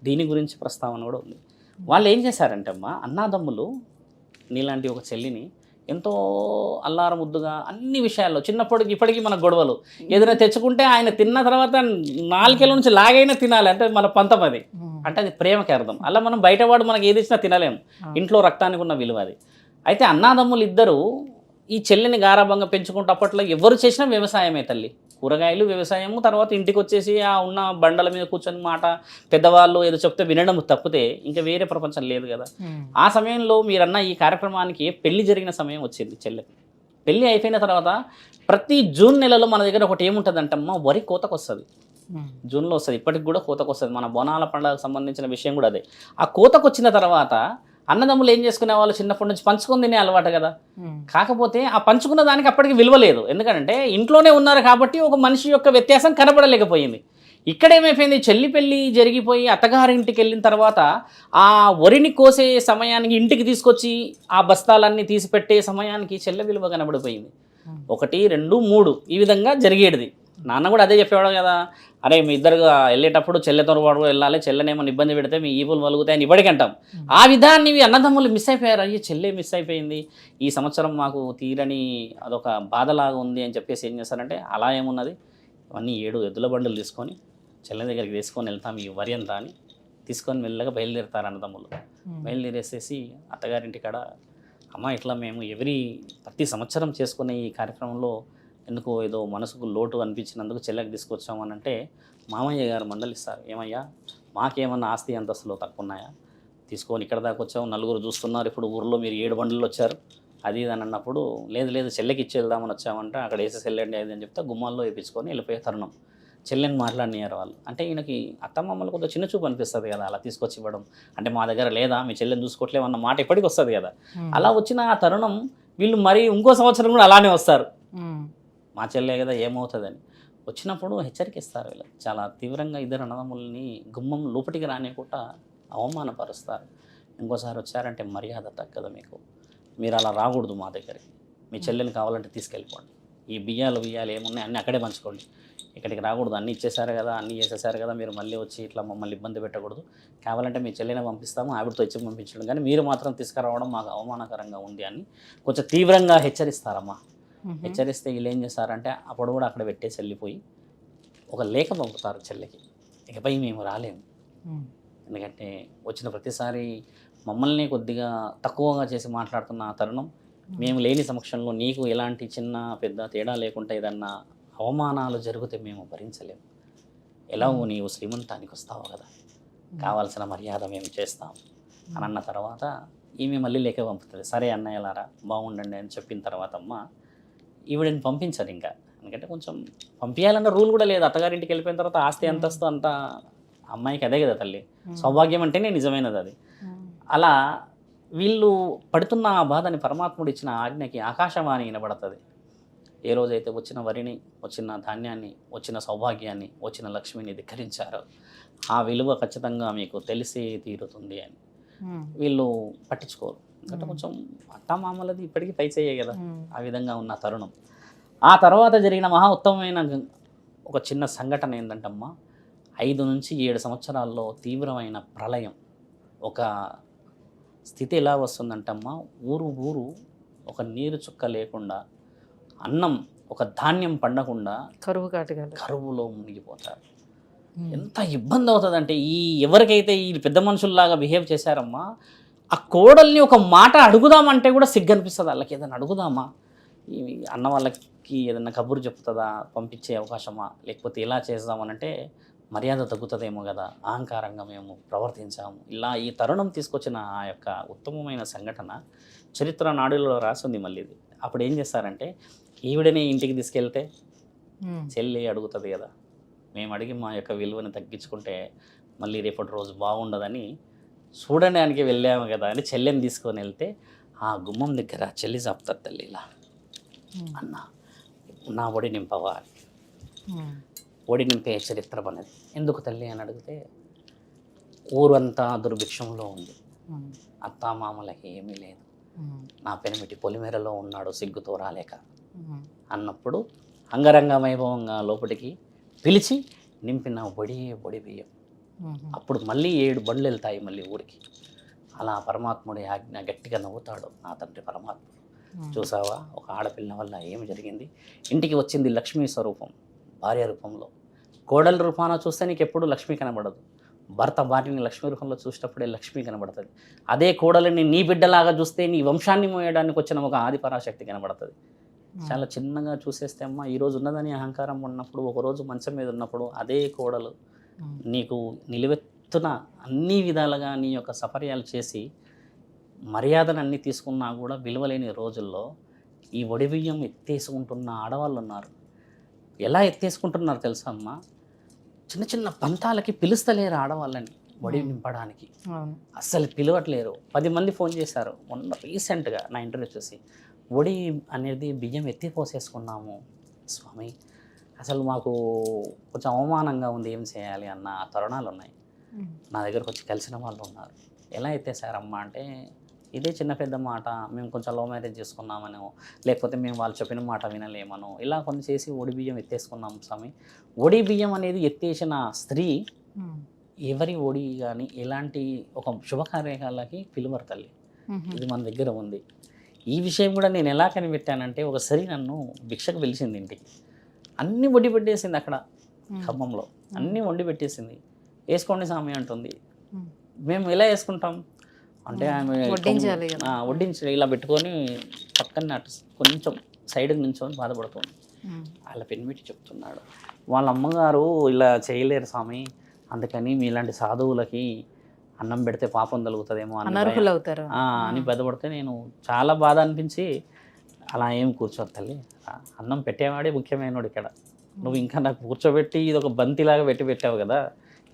దీని గురించి ప్రస్తావన కూడా ఉంది. వాళ్ళు ఏం చేశారంటే అమ్మా, అన్నాదమ్ములు నీలాంటి ఒక చెల్లిని ఎంతో అల్లారం ముద్దుగా అన్ని విషయాల్లో ఇప్పటికీ మన గొడవలు ఏదైనా తెచ్చుకుంటే ఆయన తిన్న తర్వాత 4 కిలోల నుంచి లాగైనా తినాలి అంటే మన పంతం అది. అంటే అది ప్రేమకి అర్థం. అలా మనం బయటవాడు మనకి ఏది ఇచ్చినా తినలేము, ఇంట్లో రక్తానికి ఉన్న విలువ అది. అయితే అన్నాదమ్ములు ఇద్దరు ఈ చెల్లిని గారాభంగా పెంచుకుంటూ అప్పట్లో ఎవరు చేసినా వ్యవసాయమే తల్లి. కూరగాయలు వ్యవసాయము, తర్వాత ఇంటికి వచ్చేసి ఆ ఉన్న బండల మీద కూర్చొని మాట పెద్దవాళ్ళు ఏదో చెప్తే వినడం తప్పితే ఇంకా వేరే ప్రపంచం లేదు కదా. ఆ సమయంలో మీరన్న ఈ కార్యక్రమానికి పెళ్లి జరిగిన సమయం వచ్చింది. చెల్లెకి పెళ్ళి అయిపోయిన తర్వాత ప్రతి జూన్ నెలలో మన దగ్గర ఒకటి ఏముంటుందంటమ్మా, వరి కోతకు వస్తుంది. జూన్లో వస్తుంది, ఇప్పటికి కూడా కోతకు వస్తుంది. మన బోనాల పండుగకు సంబంధించిన విషయం కూడా అదే. ఆ కోతకు వచ్చిన తర్వాత అన్నదమ్ములు ఏం చేసుకునే వాళ్ళు చిన్నప్పటి నుంచి పంచుకొని తినే అలవాటు కదా. కాకపోతే ఆ పంచుకున్న దానికి అప్పటికి విలువ లేదు, ఎందుకంటే ఇంట్లోనే ఉన్నారు కాబట్టి ఒక మనిషి యొక్క వ్యత్యాసం కనబడలేకపోయింది. ఇక్కడ ఏమైపోయింది, చెల్లి పెళ్ళి జరిగిపోయి అత్తగారింటికి వెళ్ళిన తర్వాత ఆ వరిని కోసే సమయానికి ఇంటికి తీసుకొచ్చి ఆ బస్తాలన్నీ తీసిపెట్టే సమయానికి చెల్లె విలువ కనబడిపోయింది. 1, 2, 3 ఈ విధంగా జరిగేది. నాన్న కూడా అదే చెప్పేవాడు కదా, అరే మీ ఇద్దరుగా వెళ్ళేటప్పుడు చెల్లెతో పాటు వెళ్ళాలి, చెల్లెనేమో ఇబ్బంది పెడితే మీ ఈపులు వలుగుతాయని ఇప్పటికి అంటాం. ఆ విధాన్ని అన్నదమ్ములు మిస్ అయిపోయారు. అయ్యే చెల్లె మిస్ అయిపోయింది, ఈ సంవత్సరం మాకు తీరని అదొక బాధలాగా ఉంది అని చెప్పేసి ఏం చేస్తారంటే, అలా ఏమున్నది అవన్నీ 7 ఎద్దుల బండులు తీసుకొని చెల్లె దగ్గరికి తీసుకొని వెళ్తాం ఈ వరి అంతా అని తీసుకొని మెల్లగా బయలుదేరుతారు అన్నదమ్ములు. బయలుదేరేసేసి అత్తగారింటి కాడ అమ్మ ఇట్లా మేము ప్రతి సంవత్సరం చేసుకునే ఈ కార్యక్రమంలో ఎందుకో ఏదో మనసుకు లోటు అనిపించినందుకు చెల్లెకి తీసుకొచ్చామని అంటే మామయ్య గారు మందలిస్తారు. ఏమయ్యా మాకేమన్నా ఆస్తి అంతస్తులో తక్కువ ఉన్నాయా, తీసుకొని ఇక్కడ దాకా వచ్చాము, 4 చూస్తున్నారు, ఇప్పుడు ఊర్లో మీరు 7 బండ్లు వచ్చారు అది ఇది అని అన్నప్పుడు, లేదు చెల్లెకి ఇచ్చి వెళ్దామని వచ్చామంటే అక్కడ వేసేసి వెళ్ళండి అది అని చెప్తే గుమ్మాల్లో వేయించుకొని వెళ్ళిపోయే తరుణం. చెల్లెని మాట్లాడినారు వాళ్ళు. అంటే ఈయనకి అత్తమామలు కొంత చిన్న చూపు అనిపిస్తుంది కదా అలా తీసుకొచ్చి ఇవ్వడం. అంటే మా దగ్గర లేదా మీ చెల్లెని చూసుకోవట్లేవు అన్న మాట ఎప్పటికి వస్తుంది కదా. అలా వచ్చిన ఆ తరుణం వీళ్ళు మరి ఇంకో సంవత్సరం కూడా అలానే వస్తారు, మా చెల్లె కదా ఏమవుతుందని. వచ్చినప్పుడు హెచ్చరికిస్తారు వీళ్ళు చాలా తీవ్రంగా. ఇద్దరు అన్నదమ్ముల్ని గుమ్మం లోపలికి రానియకుండా అవమానపరుస్తారు. ఇంకోసారి వచ్చారంటే మర్యాద తగ్గదు మీకు, మీరు అలా రాకూడదు మా దగ్గరికి, మీ చెల్లెని కావాలంటే తీసుకెళ్ళిపోండి, ఈ బియ్యాలు ఏమున్నాయి అన్నీ అక్కడే పంచుకోండి, ఇక్కడికి రాకూడదు, అన్నీ ఇచ్చేసారు కదా, అన్నీ చేసేసారు కదా, మీరు మళ్ళీ వచ్చి ఇట్లా మమ్మల్ని ఇబ్బంది పెట్టకూడదు, కావాలంటే మీ చెల్లెనే పంపిస్తాము, ఆవిడతో ఇచ్చి పంపించడం, కానీ మీరు మాత్రం తీసుకురావడం మాకు అవమానకరంగా ఉంది అని కొంచెం తీవ్రంగా హెచ్చరిస్తారమ్మా. హెచ్చరిస్తే వీళ్ళు ఏం చేస్తారంటే అప్పుడు కూడా అక్కడ పెట్టేసి వెళ్ళిపోయి ఒక లేఖ పంపుతారు చెల్లెకి, ఇకపై మేము రాలేము, ఎందుకంటే వచ్చిన ప్రతిసారి మమ్మల్ని కొద్దిగా తక్కువగా చేసి మాట్లాడుతున్న ఆ తరుణం, మేము లేని సమక్షంలో నీకు ఎలాంటి చిన్న పెద్ద తేడా లేకుండా ఏదన్నా అవమానాలు జరిగితే మేము భరించలేము, ఎలాగో నీవు శ్రీమంతానికి వస్తావు కదా, కావాల్సిన మర్యాద మేము చేస్తాం అని అన్న తర్వాత ఈమె మళ్ళీ లేఖ పంపుతుంది. సరే అన్నయ్యలారా బాగుండండి అని చెప్పిన తర్వాత అమ్మ ఈవిడని పంపించరు ఇంకా, ఎందుకంటే కొంచెం పంపించాలన్న రూల్ కూడా లేదు. అత్తగారింటికి వెళ్ళిపోయిన తర్వాత ఆస్తి అంతస్తు అంతా అమ్మాయికి అదే కదా తల్లి, సౌభాగ్యం అంటేనే నిజమైనది అది. అలా వీళ్ళు పడుతున్న ఆ బాధని పరమాత్ముడు ఇచ్చిన ఆజ్ఞకి ఆకాశవాణి వినబడుతుంది. ఏ రోజైతే వచ్చిన వరిని, వచ్చిన ధాన్యాన్ని, వచ్చిన సౌభాగ్యాన్ని, వచ్చిన లక్ష్మిని ధిక్కరించారో ఆ విలువ ఖచ్చితంగా మీకు తెలిసే తీరుతుంది అని వీళ్ళు పట్టించుకోరు. ఎందుకంటే కొంచెం అత్తమామలది ఇప్పటికీ పై చేయ కదా, ఆ విధంగా ఉన్న తరుణం. ఆ తర్వాత జరిగిన మహా ఉత్తమమైన ఒక చిన్న సంఘటన ఏంటంటమ్మా, 5 నుంచి 7 సంవత్సరాల్లో తీవ్రమైన ప్రళయం. ఒక స్థితి ఎలా వస్తుందంటమ్మా, ఊరు ఒక నీరు చుక్క లేకుండా, అన్నం ఒక ధాన్యం పండకుండా కరువులో మునిగిపోతారు. ఎంత ఇబ్బంది అవుతుందంటే ఎవరికైతే ఈ పెద్ద మనుషుల్లాగా బిహేవ్ చేశారమ్మా, ఆ కోడల్ని ఒక మాట అడుగుదామంటే కూడా సిగ్గు అనిపిస్తుంది. వాళ్ళకి ఏదైనా అడుగుదామా, ఈ అన్న వాళ్ళకి ఏదైనా కబురు చెప్తుందా, పంపించే అవకాశమా, లేకపోతే ఎలా చేద్దామనంటే మర్యాద తగ్గుతుందేమో కదా, అహంకారంగా మేము ప్రవర్తించాము. ఇలా ఈ తరుణం తీసుకొచ్చిన ఆ యొక్క ఉత్తమమైన సంఘటన చరిత్ర నాడులో రాసింది మళ్ళీ ఇది. అప్పుడు ఏం చేస్తారంటే ఈవిడని ఇంటికి తీసుకెళ్తే చెల్లి అడుగుతుంది కదా, మేము అడిగి మా యొక్క విలువని తగ్గించుకుంటే మళ్ళీ రేపటి రోజు బాగుండదని చూడడానికి వెళ్ళాము కదా అని చెల్లెని తీసుకొని వెళ్తే ఆ గుమ్మం దగ్గర చెల్లి చెప్తారు, తల్లి ఇలా అన్న నా ఒడి నింపవా అని. ఒడి నింపే చరిత్ర అనేది ఎందుకు తల్లి అని అడిగితే, ఊరంతా దుర్భిక్షంలో ఉంది, అత్తామామలకి ఏమీ లేదు, నా పెనిమిటి పొలిమేరలో ఉన్నాడు సిగ్గుతో రాలేక అన్నప్పుడు అంగరంగ వైభవంగా లోపలికి పిలిచి నింపిన ఒడి బియ్యం. అప్పుడు మళ్ళీ 7 బండ్లు వెళ్తాయి మళ్ళీ ఊరికి. అలా పరమాత్ముడి ఆజ్ఞ గట్టిగా నవ్వుతాడు నా తండ్రి పరమాత్ముడు. చూసావా ఒక ఆడపిల్ల వల్ల ఏమి జరిగింది, ఇంటికి వచ్చింది లక్ష్మీ స్వరూపం భార్య రూపంలో. కోడల రూపాన చూస్తే నీకు ఎప్పుడు లక్ష్మి కనబడదు, భర్త భార్యని లక్ష్మీ రూపంలో చూసేటప్పుడే లక్ష్మి కనబడుతుంది. అదే కోడలిని నీ బిడ్డలాగా చూస్తే నీ వంశాన్ని మోయడానికి వచ్చిన ఒక ఆది పరాశక్తి కనబడుతుంది. చాలా చిన్నగా చూసేస్తే అమ్మ ఈరోజు ఉన్నదని అహంకారం ఉన్నప్పుడు, ఒకరోజు మంచం మీద ఉన్నప్పుడు అదే కోడలు నీకు నిలువెత్తున అన్ని విధాలుగా నీ యొక్క సపర్యాలు చేసి మర్యాదను అన్నీ తీసుకున్నా కూడా విలువలేని రోజుల్లో ఈ ఒడి బియ్యం ఎత్తేసుకుంటున్న ఆడవాళ్ళు ఉన్నారు. ఎలా ఎత్తేసుకుంటున్నారు తెలుసా అమ్మ, చిన్న చిన్న పంతాలకి పిలుస్తలేరు ఆడవాళ్ళని ఒడి నింపడానికి, అస్సలు పిలవట్లేరు. 10 మంది ఫోన్ చేశారు మొన్న రీసెంట్గా నా ఇంటర్వ్యూ చూసి, ఒడి అనేది బియ్యం ఎత్తిపోసేసుకున్నాము స్వామి, అసలు మాకు కొంచెం అవమానంగా ఉంది, ఏం చేయాలి అన్న తరుణాలు ఉన్నాయి. నా దగ్గరకు వచ్చి కలిసిన వాళ్ళు ఉన్నారు. ఎలా ఎత్తేసారమ్మా అంటే, ఇదే చిన్న పెద్ద మాట, మేము కొంచెం లవ్ మ్యారేజ్ చేసుకున్నామనో, లేకపోతే మేము వాళ్ళు చెప్పిన మాట వినలేమనో, ఇలా కొన్ని చేసి ఒడి బియ్యం ఎత్తేసుకున్నాము స్వామి. ఒడి బియ్యం అనేది ఎత్తేసిన స్త్రీ ఎవరి ఒడి కానీ ఎలాంటి ఒక శుభకార్యాలకి పిలువరు తల్లి. ఇది మన దగ్గర ఉంది. ఈ విషయం కూడా నేను ఎలా కనిపెట్టానంటే, ఒక స్త్రీ నన్ను భిక్షకు పిలిచింది ఇంటికి, అన్నీ వండి పెట్టేసింది అక్కడ ఖమ్మంలో, అన్నీ వండి పెట్టేసింది. వేసుకోండి స్వామి అంటుంది. మేము ఎలా వేసుకుంటాం అంటే ఆమె వడ్డించి ఇలా పెట్టుకొని పక్కన కొంచెం సైడ్కి నుంచొని బాధపడుతుంది. వాళ్ళ పెనిమిటి చెప్తున్నాడు, వాళ్ళ అమ్మగారు ఇలా చేయలేరు స్వామి, అందుకని మీలాంటి సాధువులకి అన్నం పెడితే పాపం తలుగుతుందేమో అని బాధపడితే నేను చాలా బాధ అనిపించి, అలా ఏం కూర్చోదు తల్లి, అన్నం పెట్టేవాడే ముఖ్యమైనడు ఇక్కడ, నువ్వు ఇంకా నాకు కూర్చోబెట్టి ఇది ఒక బంతిలాగా పెట్టావు కదా,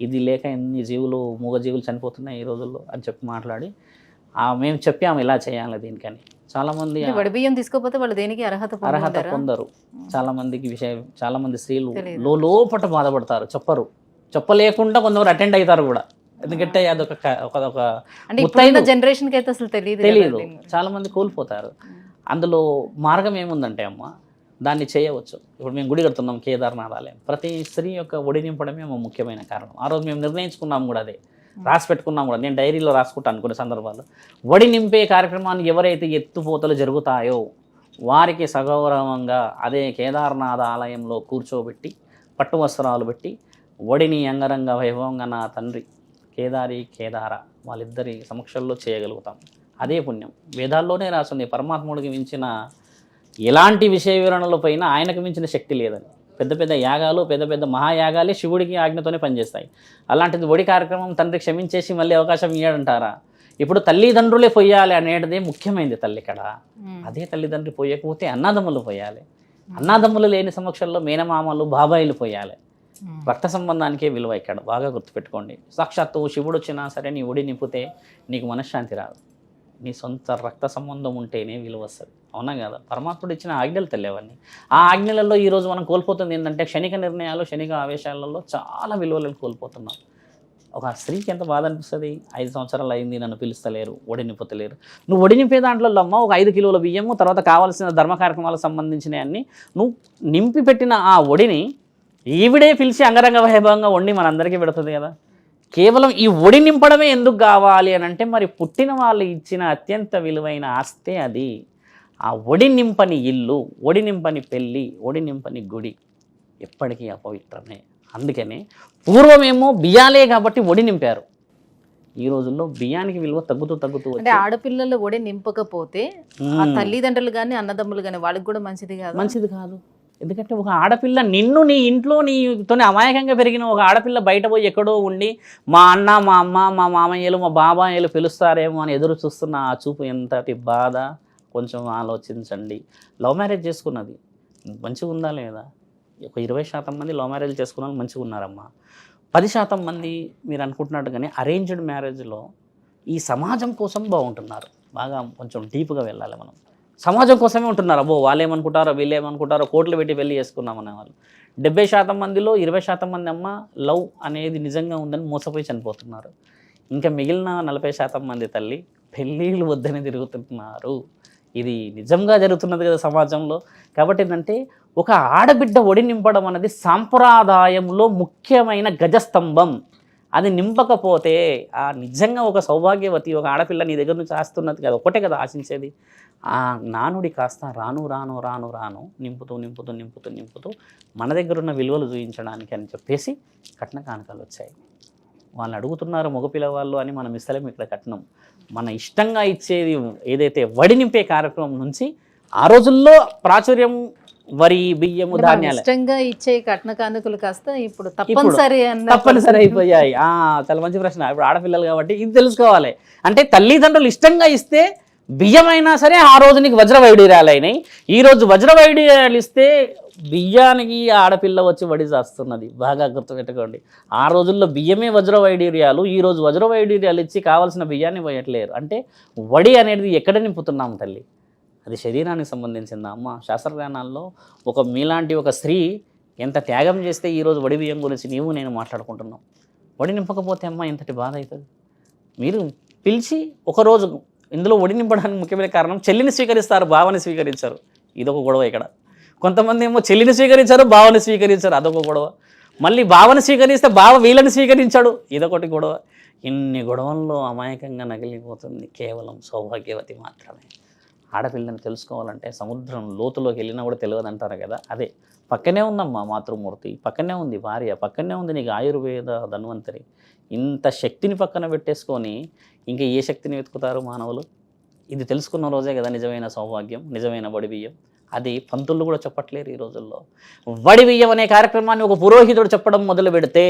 ఇది లేక ఎన్ని జీవులు మూగజీవులు చనిపోతున్నాయి ఈ రోజుల్లో అని చెప్పి మాట్లాడి మేము చెప్పాము ఇలా చేయాలి దీనికని. చాలామంది వడి బియ్యం తీసుకోకపోతే వాళ్ళు దేనికి అర్హత పొందరు. చాలామంది స్త్రీలు లోపట బాధపడతారు, చెప్పలేకుండా కొంతవరకు అటెండ్ అవుతారు కూడా. ఎందుకంటే అదొక జనరేషన్ కి అయితే అసలు తెలియదు. చాలా మంది కోల్పోతారు. అందులో మార్గం ఏముందంటే అమ్మ, దాన్ని చేయవచ్చు. ఇప్పుడు మేము గుడి కడుతున్నాం, కేదార్నాథ్ ఆలయం. ప్రతి స్త్రీ యొక్క ఒడి నింపడమే ముఖ్యమైన కారణం. ఆ రోజు మేము నిర్ణయించుకున్నాం కూడా, అదే రాసి పెట్టుకున్నాం కూడా. నేను డైరీలో రాసుకుంటాను కొన్ని సందర్భాల్లో. వడి నింపే కార్యక్రమాన్ని ఎవరైతే ఎత్తుపోతలు జరుగుతాయో వారికి సగౌరవంగా అదే కేదార్నాథ్ ఆలయంలో కూర్చోబెట్టి పట్టు వస్త్రాలు పెట్టి వడిని అంగరంగ వైభవంగా నా తండ్రి కేదార వాళ్ళిద్దరి సమక్షంలో చేయగలుగుతాం. అదే పుణ్యం. వేదాల్లోనే రాసింది, పరమాత్ముడికి మించిన ఎలాంటి విషయ వివరణల పైన ఆయనకు మించిన శక్తి లేదని. పెద్ద పెద్ద యాగాలు, పెద్ద పెద్ద మహాయాగాలే శివుడికి ఆజ్ఞతోనే పనిచేస్తాయి. అలాంటిది ఒడి కార్యక్రమం తండ్రి క్షమించేసి మళ్ళీ అవకాశం ఇయ్యాడంటారా? ఇప్పుడు తల్లిదండ్రులే పోయాలి అనేటిదే ముఖ్యమైనది తల్లి ఇక్కడ. అదే తల్లిదండ్రులు పోయకపోతే అన్నదమ్ములు పోయాలి. అన్నదమ్ములు లేని సమక్షంలో మేనమామలు, బాబాయిలు పోయాలి. రక్త సంబంధానికే విలువ ఇక్కడ, బాగా గుర్తుపెట్టుకోండి. సాక్షాత్తు శివుడు వచ్చినా సరే నీ ఒడి నింపితే నీకు మనశ్శాంతి రాదు. నీ సొంత రక్త సంబంధం ఉంటేనే విలువ వస్తుంది. అవునా కదా? పరమాత్ముడు ఇచ్చిన ఆజ్ఞలు తెలియవన్నీ. ఆ ఆజ్ఞలలో ఈరోజు మనం కోల్పోతుంది ఏంటంటే క్షణిక నిర్ణయాలు, క్షణిక ఆవేశాలలో చాలా విలువలను కోల్పోతున్నాం. ఒక స్త్రీకి ఎంత బాధ అనిపిస్తుంది? 5 సంవత్సరాలు అయింది, నన్ను పిలుస్తలేరు, ఒడి నింపుతలేరు. నువ్వు ఒడి నింపే దాంట్లో అమ్మ ఒక 5 కిలోల బియ్యము, తర్వాత కావాల్సిన ధర్మ కార్యక్రమాలకు సంబంధించినవన్నీ నువ్వు నింపి పెట్టిన ఆ ఒడిని ఈవిడే పిలిచి అంగరంగ వైభవంగా వండి మనందరికీ పెడుతుంది కదా. కేవలం ఈ ఒడి నింపడమే ఎందుకు కావాలి అని అంటే, మరి పుట్టిన వాళ్ళు ఇచ్చిన అత్యంత విలువైన ఆస్తే అది. ఆ ఒడి నింపని ఇల్లు, ఒడి నింపని పెళ్ళి, ఒడి నింపని గుడి ఎప్పటికీ అపవిత్రమే. అందుకనే పూర్వమేమో బియ్యాలే కాబట్టి ఒడి నింపారు. ఈ రోజుల్లో బియ్యానికి విలువ తగ్గుతూ అంటే ఆడపిల్లలు ఒడి నింపకపోతే ఆ తల్లిదండ్రులు కానీ అన్నదమ్ములు కానీ వాళ్ళకి కూడా మంచిది కాదు. ఎందుకంటే ఒక ఆడపిల్ల నీ ఇంట్లో నీతోనే అమాయకంగా పెరిగిన ఒక ఆడపిల్ల బయట పోయి ఎక్కడో ఉండి మా అన్న, మా అమ్మ, మా మామయ్యలు, మా బాబాయ్యలు పిలుస్తారేమో అని ఎదురు చూస్తున్న ఆ చూపు ఎంతటి బాధ కొంచెం ఆలోచించండి. లవ్ మ్యారేజ్ చేసుకున్నది మంచిగా ఉందా లేదా? ఒక 20% మంది లవ్ మ్యారేజ్ చేసుకున్న వాళ్ళు మంచిగా ఉన్నారమ్మా. 10% మంది మీరు అనుకుంటున్నట్టుగానే అరేంజ్డ్ మ్యారేజ్లో ఈ సమాజం కోసం బాగుంటున్నారు. బాగా కొంచెం డీప్గా వెళ్ళాలి మనం. సమాజం కోసమే ఉంటున్నారు. అబ్బో వాళ్ళేమనుకుంటారో వీళ్ళేమనుకుంటారో కోట్లు పెట్టి పెళ్ళి చేసుకున్నామనే వాళ్ళు. 70% మందిలో 20% మంది అమ్మ లవ్ అనేది నిజంగా ఉందని మోసపోయి చనిపోతున్నారు. ఇంకా మిగిలిన 40% మంది తల్లి పెళ్ళిళ్ళు వద్దని తిరుగుతున్నారు. ఇది నిజంగా జరుగుతున్నది కదా సమాజంలో. కాబట్టి ఏంటంటే ఒక ఆడబిడ్డ ఒడి నింపడం అనేది సాంప్రదాయంలో ముఖ్యమైన గజస్తంభం. అది నింపకపోతే ఆ నిజంగా ఒక సౌభాగ్యవతి ఒక ఆడపిల్ల నీ దగ్గర నుంచి ఆస్తున్నది కదా, ఒకటే కదా ఆశించేది. ఆ నానుడి కాస్త రాను రాను రాను రాను నింపుతూ మన దగ్గర ఉన్న విలువలు చూపించడానికి అని చెప్పేసి కట్న కానుకలు వచ్చాయి. వాళ్ళు అడుగుతున్నారు మగపిల్లవాళ్ళు అని మనం ఇస్తలేం ఇక్కడ కట్నం. మన ఇష్టంగా ఇచ్చేది ఏదైతే వడి నింపే కార్యక్రమం నుంచి ఆ రోజుల్లో ప్రాచుర్యం వరి, బియ్యము, ధాన్యాలు ఇష్టంగా ఇచ్చే కట్న కానుకలు కాస్త ఇప్పుడు తప్పనిసరి అయిపోయాయి. చాలా మంచి ప్రశ్న. ఇప్పుడు ఆడపిల్లలు కాబట్టి ఇది తెలుసుకోవాలి. అంటే తల్లిదండ్రులు ఇష్టంగా ఇస్తే బియ్యమైనా సరే ఆ రోజు నీకు వజ్రవైడూర్యాలు అయినాయి. ఈరోజు వజ్రవైడూర్యాలు ఇస్తే బియ్యానికి ఆడపిల్ల వచ్చి వడి చేస్తున్నది. బాగా గుర్తుపెట్టుకోండి. ఆ రోజుల్లో బియ్యమే వజ్రవైడూర్యాలు, ఈరోజు వజ్రవైడూర్యాలు ఇచ్చి కావాల్సిన బియ్యాన్ని పోయట్లేరు. అంటే వడి అనేది ఎక్కడ నింపుతున్నాము తల్లి? అది శరీరానికి సంబంధించిందా అమ్మ? శాస్త్రజ్ఞానాల్లో మీలాంటి ఒక స్త్రీ ఎంత త్యాగం చేస్తే ఈరోజు వడి బియ్యం గురించి నీవు నేను మాట్లాడుకుంటున్నాం. వడి నింపకపోతే అమ్మ ఎంతటి బాధ అవుతుంది. మీరు పిలిచి ఒకరోజు ఇందులో ఒడి నింపడానికి ముఖ్యమైన కారణం చెల్లిని స్వీకరిస్తారు, బావని స్వీకరించారు. ఇదొక గొడవ ఇక్కడ. కొంతమంది ఏమో చెల్లిని స్వీకరించారు, బావని స్వీకరించారు, అదొక గొడవ. మళ్ళీ బావని స్వీకరిస్తే బావ వీళ్ళని స్వీకరించాడు, ఇదొకటి గొడవ. ఇన్ని గొడవల్లో అమాయకంగా నగిలిపోతుంది కేవలం సౌభాగ్యవతి మాత్రమే. ఆడపిల్లని తెలుసుకోవాలంటే సముద్రం లోతులోకి వెళ్ళినా కూడా తెలియదు అంటారు కదా, అదే పక్కనే ఉందమ్మా మాతృమూర్తి, పక్కనే ఉంది భార్య, పక్కనే ఉంది నీకు ఆయుర్వేద ధన్వంతరి. ఇంత శక్తిని పక్కన పెట్టేసుకొని ఇంకా ఏ శక్తిని వెతుకుతారు మానవులు? ఇది తెలుసుకున్న రోజే కదా నిజమైన సౌభాగ్యం, నిజమైన వడి బియ్యం. అది పంతులు కూడా చెప్పట్లేరు ఈ రోజుల్లో. వడి బియ్యం అనే కార్యక్రమాన్ని ఒక పురోహితుడు చెప్పడం మొదలు పెడితే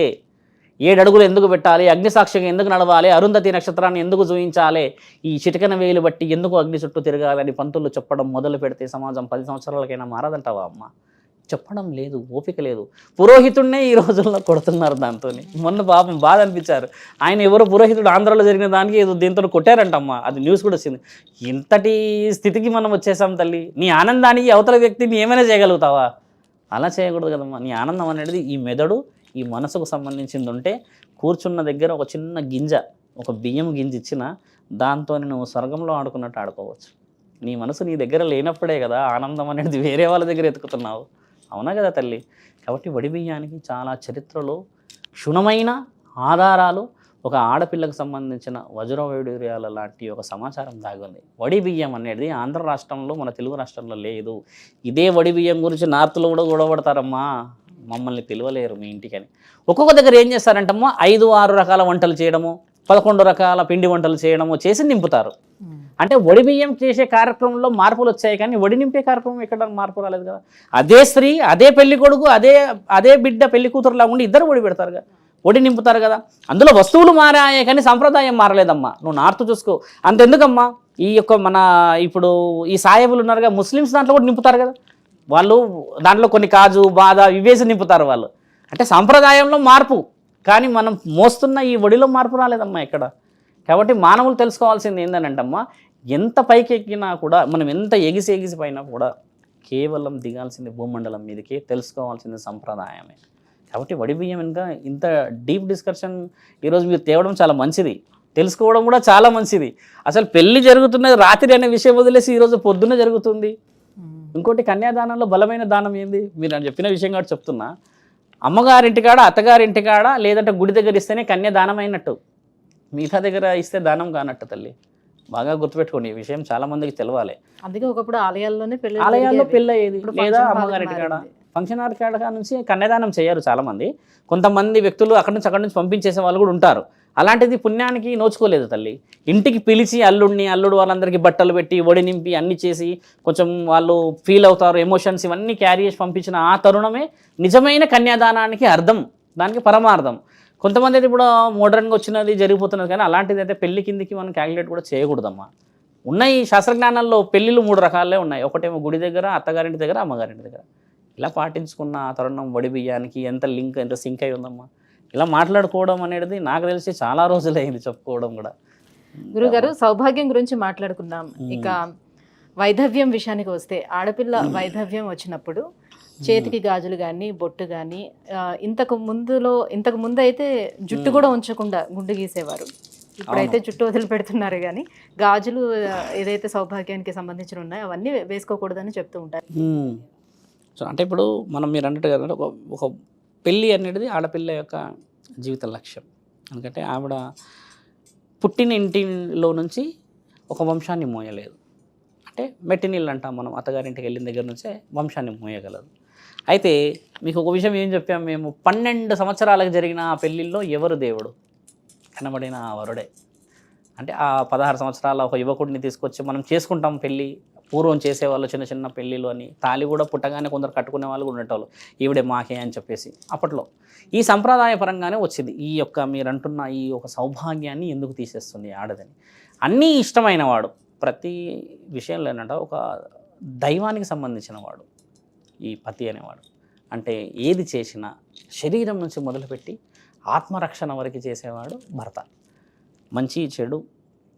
7 అడుగులు ఎందుకు పెట్టాలి, అగ్నిసాక్షిగా ఎందుకు నడవాలి, అరుంధతి నక్షత్రాన్ని ఎందుకు చూయించాలి, ఈ చిటికన వేలు బట్టి ఎందుకు అగ్ని చుట్టూ తిరగాలని పంతులు చెప్పడం మొదలు పెడితే సమాజం 10 సంవత్సరాలకైనా మారదంటావా అమ్మ? చెప్పడం లేదు, ఓపిక లేదు. పురోహితుడినే ఈ రోజుల్లో కొడుతున్నారు దాంతో. మొన్న పాపం బాధ అనిపించారు. ఆయన ఎవరో పురోహితుడు ఆంధ్రాలో జరిగిన దానికి ఏదో దీంతో కొట్టారంటమ్మా, అది న్యూస్ కూడా వచ్చింది. ఇంతటి స్థితికి మనం వచ్చేసాం తల్లి. నీ ఆనందానికి అవతల వ్యక్తిని ఏమైనా చేయగలుగుతావా? అలా చేయకూడదు కదమ్మా. నీ ఆనందం అనేది ఈ మెదడు, ఈ మనసుకు సంబంధించింది ఉంటే కూర్చున్న దగ్గర ఒక చిన్న గింజ, ఒక బియ్యం గింజ ఇచ్చినా దాంతో నువ్వు స్వర్గంలో ఆడుకున్నట్టు ఆడుకోవచ్చు. నీ మనసు నీ దగ్గర లేనప్పుడే కదా ఆనందం అనేది వేరే వాళ్ళ దగ్గర ఎత్తుకుతున్నావు. అవునా కదా తల్లి? కాబట్టి వడి బియ్యానికి చాలా చరిత్రలో క్షుణ్ణమైన ఆధారాలు, ఒక ఆడపిల్లకు సంబంధించిన వజ్రవైడూర్యాల లాంటి ఒక సమాచారం దాగి ఉంది. వడి బియ్యం అనేది ఆంధ్ర రాష్ట్రంలో, మన తెలుగు రాష్ట్రంలో లేదు. ఇదే వడి బియ్యం గురించి నార్త్లో కూడా గొడవపడతారమ్మా, మమ్మల్ని పిలవలేరు మీ ఇంటికని. ఒక్కొక్క దగ్గర ఏం చేస్తారంటమ్మా, 5-6 రకాల వంటలు చేయడము, 11 రకాల పిండి వంటలు చేయడము చేసి నింపుతారు. అంటే వడి బియ్యం చేసే కార్యక్రమంలో మార్పులు వచ్చాయి, కానీ వడి నింపే కార్యక్రమం ఎక్కడ మార్పు రాలేదు కదా. అదే స్త్రీ, అదే పెళ్లి కొడుకు, అదే బిడ్డ పెళ్లి కూతురులా ఉండి ఇద్దరు వడి పెడతారు కదా, వడి నింపుతారు కదా. అందులో వస్తువులు మారాయే కానీ సంప్రదాయం మారలేదమ్మా. నువ్వు నార్త్ చూసుకో. అంతెందుకమ్మా, ఈ యొక్క మన ఇప్పుడు ఈ సాయబులు ఉన్నారుగా, ముస్లిమ్స్ దాంట్లో కూడా నింపుతారు కదా. వాళ్ళు దాంట్లో కొన్ని కాజు, బాద ఇవేసి నింపుతారు వాళ్ళు. అంటే సంప్రదాయంలో మార్పు, కానీ మనం మోస్తున్న ఈ వడిలో మార్పు రాలేదమ్మా ఇక్కడ. కాబట్టి మానవులు తెలుసుకోవాల్సింది ఏంటంటమ్మా, ఎంత పైకి ఎక్కినా కూడా, మనం ఎంత ఎగిసిపోయినా కూడా కేవలం దిగాల్సింది భూమండలం మీదకి, తెలుసుకోవాల్సింది సంప్రదాయమే. కాబట్టి వడి బియ్యం ఇంకా ఇంత డీప్ డిస్కషన్ ఈరోజు మీరు తేవడం చాలా మంచిది, తెలుసుకోవడం కూడా చాలా మంచిది. అసలు పెళ్లి జరుగుతున్నది రాత్రి అనే విషయం వదిలేసి ఈరోజు పొద్దున్న జరుగుతుంది. ఇంకోటి కన్యాదానంలో బలమైన దానం ఏంది, మీరు చెప్పిన విషయం కాబట్టి చెప్తున్నా. అమ్మగారింటికాడ, అత్తగారింటికాడ, లేదంటే గుడి దగ్గర ఇస్తేనే కన్యాదానం అయినట్టు, మిగతా దగ్గర ఇస్తే దానం కానట్టు తల్లి. బాగా గుర్తుపెట్టుకోండి, ఈ విషయం చాలా మందికి తెలవాలి. అందుకే ఒకప్పుడు ఆలయాల్లో పెళ్ళి అయ్యేది, లేదా అమ్మగారింటికాడ, ఫంక్షన్ హాల్ కాడ నుంచి కన్యాదానం చేయరు చాలామంది. కొంతమంది వ్యక్తులు అక్కడి నుంచి పంపించేసే వాళ్ళు కూడా ఉంటారు. అలాంటిది పుణ్యానికి నోచుకోలేదు తల్లి. ఇంటికి పిలిచి అల్లుడు వాళ్ళందరికీ బట్టలు పెట్టి వడి నింపి అన్ని చేసి కొంచెం వాళ్ళు ఫీల్ అవుతారు, ఎమోషన్స్ ఇవన్నీ క్యారీ చేసి పంపించిన ఆ తరుణమే నిజమైన కన్యాదానానికి అర్థం, దానికి పరమార్థం. కొంతమంది అయితే ఇప్పుడు మోడర్న్గా వచ్చినది జరిగిపోతున్నది, కానీ అలాంటిది అయితే పెళ్లి కిందికి మనం క్యాలిక్యులేట్ కూడా చేయకూడదమ్మా. ఉన్నాయి శాస్త్రజ్ఞానాల్లో పెళ్ళిళ్ళు 3 రకాలే ఉన్నాయి. ఒకటేమో గుడి దగ్గర, అత్తగారింటి దగ్గర, అమ్మగారింటి దగ్గర. ఇలా పాటించుకున్న ఆ తరుణం వడి బియ్యానికి ఎంత సింక్ అయి ఉందమ్మా. ఇలా మాట్లాడుకోవడం అనేది నాకు తెలిసి చాలా రోజులైంది చెప్పుకోవడం కూడా. గురుగారు, సౌభాగ్యం గురించి మాట్లాడుకున్నాం. ఇక వైధవ్యం విషయానికి వస్తే, ఆడపిల్ల వైధవ్యం వచ్చినప్పుడు చేతికి గాజులు కానీ, బొట్టు కానీ, ఇంతకు ముందు అయితే జుట్టు కూడా ఉంచకుండా గుండు గీసేవారు. ఇప్పుడైతే జుట్టు వదిలిపెడుతున్నారు, కానీ గాజులు ఏదైతే సౌభాగ్యానికి సంబంధించిన ఉన్నాయో అవన్నీ వేసుకోకూడదని చెప్తూ ఉంటారు. సో అంటే ఇప్పుడు మీరు అన్నట్టు కదా, ఒక పెళ్ళి అనేది ఆడపిల్ల యొక్క జీవిత లక్ష్యం. ఎందుకంటే ఆవిడ పుట్టిన ఇంటిలో నుంచి ఒక వంశాన్ని మోయలేదు. అంటే మెట్టినీళ్ళు అంటాం మనం, అత్తగారింటికి వెళ్ళిన దగ్గర నుంచే వంశాన్ని మోయగలదు. అయితే మీకు ఒక విషయం ఏం చెప్పాము మేము, 12 సంవత్సరాలకు జరిగిన ఆ పెళ్ళిళ్ళలో ఎవరు దేవుడు? కనబడిన ఆ వరుడే. అంటే ఆ 16 సంవత్సరాల ఒక యువకుడిని తీసుకొచ్చి మనం చేసుకుంటాం పెళ్ళి. పూర్వం చేసేవాళ్ళు చిన్న చిన్న పెళ్ళిళ్ళు అని, తాళి కూడా పుట్టగానే కొందరు కట్టుకునే వాళ్ళు కూడా ఉండేటోళ్ళు, ఈవిడే మాకే అని చెప్పేసి. అప్పట్లో ఈ సంప్రదాయపరంగానే వచ్చింది. ఈ యొక్క మీరు అంటున్న ఈ ఒక సౌభాగ్యాన్ని ఎందుకు తీసేస్తుంది ఆడదని. అన్నీ ఇష్టమైన వాడు, ప్రతి విషయంలో ఏంటంటే ఒక దైవానికి సంబంధించిన వాడు ఈ పతి అనేవాడు. అంటే ఏది చేసినా శరీరం నుంచి మొదలుపెట్టి ఆత్మరక్షణ వరకు చేసేవాడు భర్త. మంచి చెడు,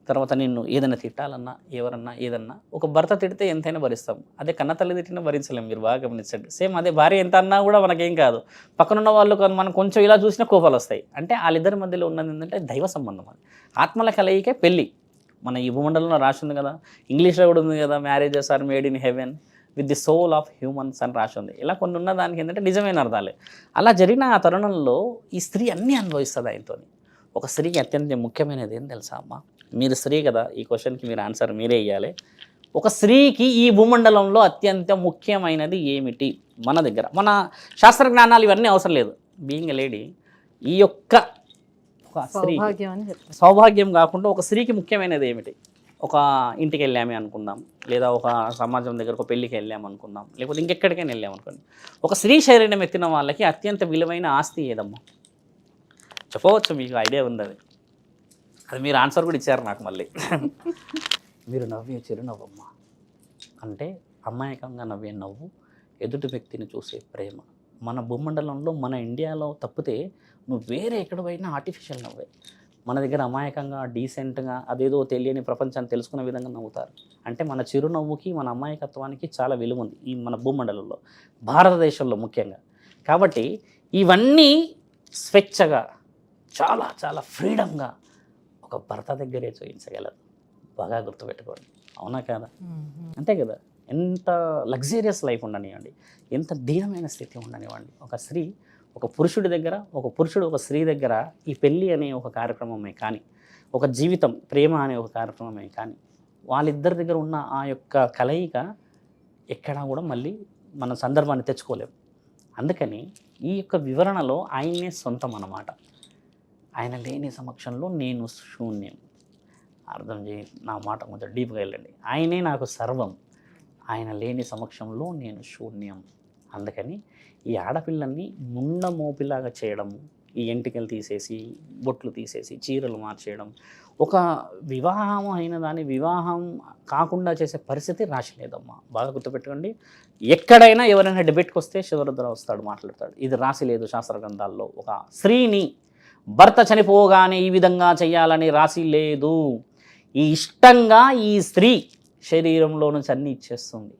తర్వాత నిన్ను ఏదైనా తిట్టాలన్నా, ఎవరన్నా ఏదన్నా, ఒక భర్త తిడితే ఎంతైనా భరిస్తాం. అదే కన్న తల్లి తిట్టినా భరించలేం. మీరు బాగా గమనించండి. సేమ్ అదే భార్య ఎంత అన్నా కూడా మనకేం కాదు. పక్కనున్న వాళ్ళు మనం కొంచెం ఇలా చూసినా కోపాలు వస్తాయి. అంటే వాళ్ళిద్దరి మధ్యలో ఉన్నది ఏంటంటే దైవ సంబంధం. అది ఆత్మల కలయికే పెళ్ళి. మన ఈ భూమండలంలో రాసి ఉంది కదా, ఇంగ్లీష్లో కూడా ఉంది కదా, marriages are made in heaven with the soul of humans అని రాసి ఉంది. ఇలా కొన్ని ఉన్న దానికి ఏంటంటే నిజమైన అర్థాలే. అలా జరిగిన ఆ తరుణంలో ఈ స్త్రీ అన్నీ అనుభవిస్తుంది ఆయనతో. ఒక స్త్రీకి అత్యంత ముఖ్యమైనది ఏం తెలుసా అమ్మ? మీరు స్త్రీ కదా, ఈ క్వశ్చన్కి మీరు ఆన్సర్ మీరే ఇవ్వాలి. ఒక స్త్రీకి ఈ భూమండలంలో అత్యంత ముఖ్యమైనది ఏమిటి? మన దగ్గర మన శాస్త్రజ్ఞానాలు ఇవన్నీ అవసరం లేదు. బీయింగ్ ఎ లేడీ, ఈ యొక్క ఒక స్త్రీ సౌభాగ్యం కాకుండా ఒక స్త్రీకి ముఖ్యమైనది ఏమిటి? ఒక ఇంటికి వెళ్ళామే అనుకుందాం, లేదా ఒక సమాజం దగ్గర ఒక పెళ్ళికి వెళ్ళాము అనుకుందాం, లేకపోతే ఇంకెక్కడికైనా వెళ్ళాము అనుకోండి. ఒక స్త్రీ శరీరం ఎత్తిన వాళ్ళకి అత్యంత విలువైన ఆస్తి ఏదమ్మా? చెప్పవచ్చు, మీకు ఐడియా ఉంది. అది మీరు ఆన్సర్ కూడా ఇచ్చారు నాకు మళ్ళీ. మీరు నవ్వే చిరునవ్వమ్మ అంటే అమాయకంగా నవ్వే నవ్వు ఎదుటి వ్యక్తిని చూసే ప్రేమ. మన భూమండలంలో మన ఇండియాలో తప్పితే నువ్వు వేరే ఎక్కడ పోయినా ఆర్టిఫిషియల్ నవ్వే. మన దగ్గర అమాయకంగా డీసెంట్గా అదేదో తెలియని ప్రపంచాన్ని తెలుసుకునే విధంగా నవ్వుతారు. అంటే మన చిరునవ్వుకి మన అమాయకత్వానికి చాలా విలువ ఉంది ఈ మన భూమండలంలో, భారతదేశంలో ముఖ్యంగా. కాబట్టి ఇవన్నీ స్వేచ్ఛగా చాలా చాలా ఫ్రీడమ్గా ఒక భర్త దగ్గరే చూపించగలరు. బాగా గుర్తుపెట్టుకోండి. అవునా కాదా? అంతే కదా. ఎంత లగ్జరియస్ లైఫ్ ఉండనివ్వండి, ఎంత దీనమైన స్థితి ఉండనివ్వండి, ఒక స్త్రీ ఒక పురుషుడి దగ్గర, ఒక పురుషుడు ఒక స్త్రీ దగ్గర ఈ పెళ్ళి అనే ఒక కార్యక్రమమే కానీ, ఒక జీవితం ప్రేమ అనే ఒక కార్యక్రమమే కానీ, వాళ్ళిద్దరి దగ్గర ఉన్న ఆ యొక్క కలయిక ఎక్కడా కూడా మళ్ళీ మన సందర్భాన్ని తెచ్చుకోలేము. అందుకని ఈ యొక్క వివరణలో ఆయనే సొంతం అన్నమాట. ఆయన లేని సమక్షంలో నేను శూన్యం. అర్థం చేయి, నా మాట కొంచెం డీప్గా వెళ్ళండి. ఆయనే నాకు సర్వం, ఆయన లేని సమక్షంలో నేను శూన్యం. అందుకని ఈ ఆడపిల్లల్ని ముండ మోపిలాగా చేయడము, ఈ ఎంటికలు తీసేసి బొట్లు తీసేసి చీరలు మార్చేయడం, ఒక వివాహం అయిన దాన్ని వివాహం కాకుండా చేసే పరిస్థితి రాసి లేదమ్మా. బాగా గుర్తుపెట్టుకోండి. ఎక్కడైనా ఎవరైనా డిబేట్కి వస్తే శివరుద్ర వస్తాడు, మాట్లాడతాడు. ఇది రాసి లేదు శాస్త్ర గ్రంథాల్లో. ఒక స్త్రీని భర్త చనిపోగానే ఈ విధంగా చేయాలని రాసి లేదు. ఈ ఇష్టంగా ఈ స్త్రీ శరీరంలో నుంచి అన్నీ ఇచ్చేస్తుంది.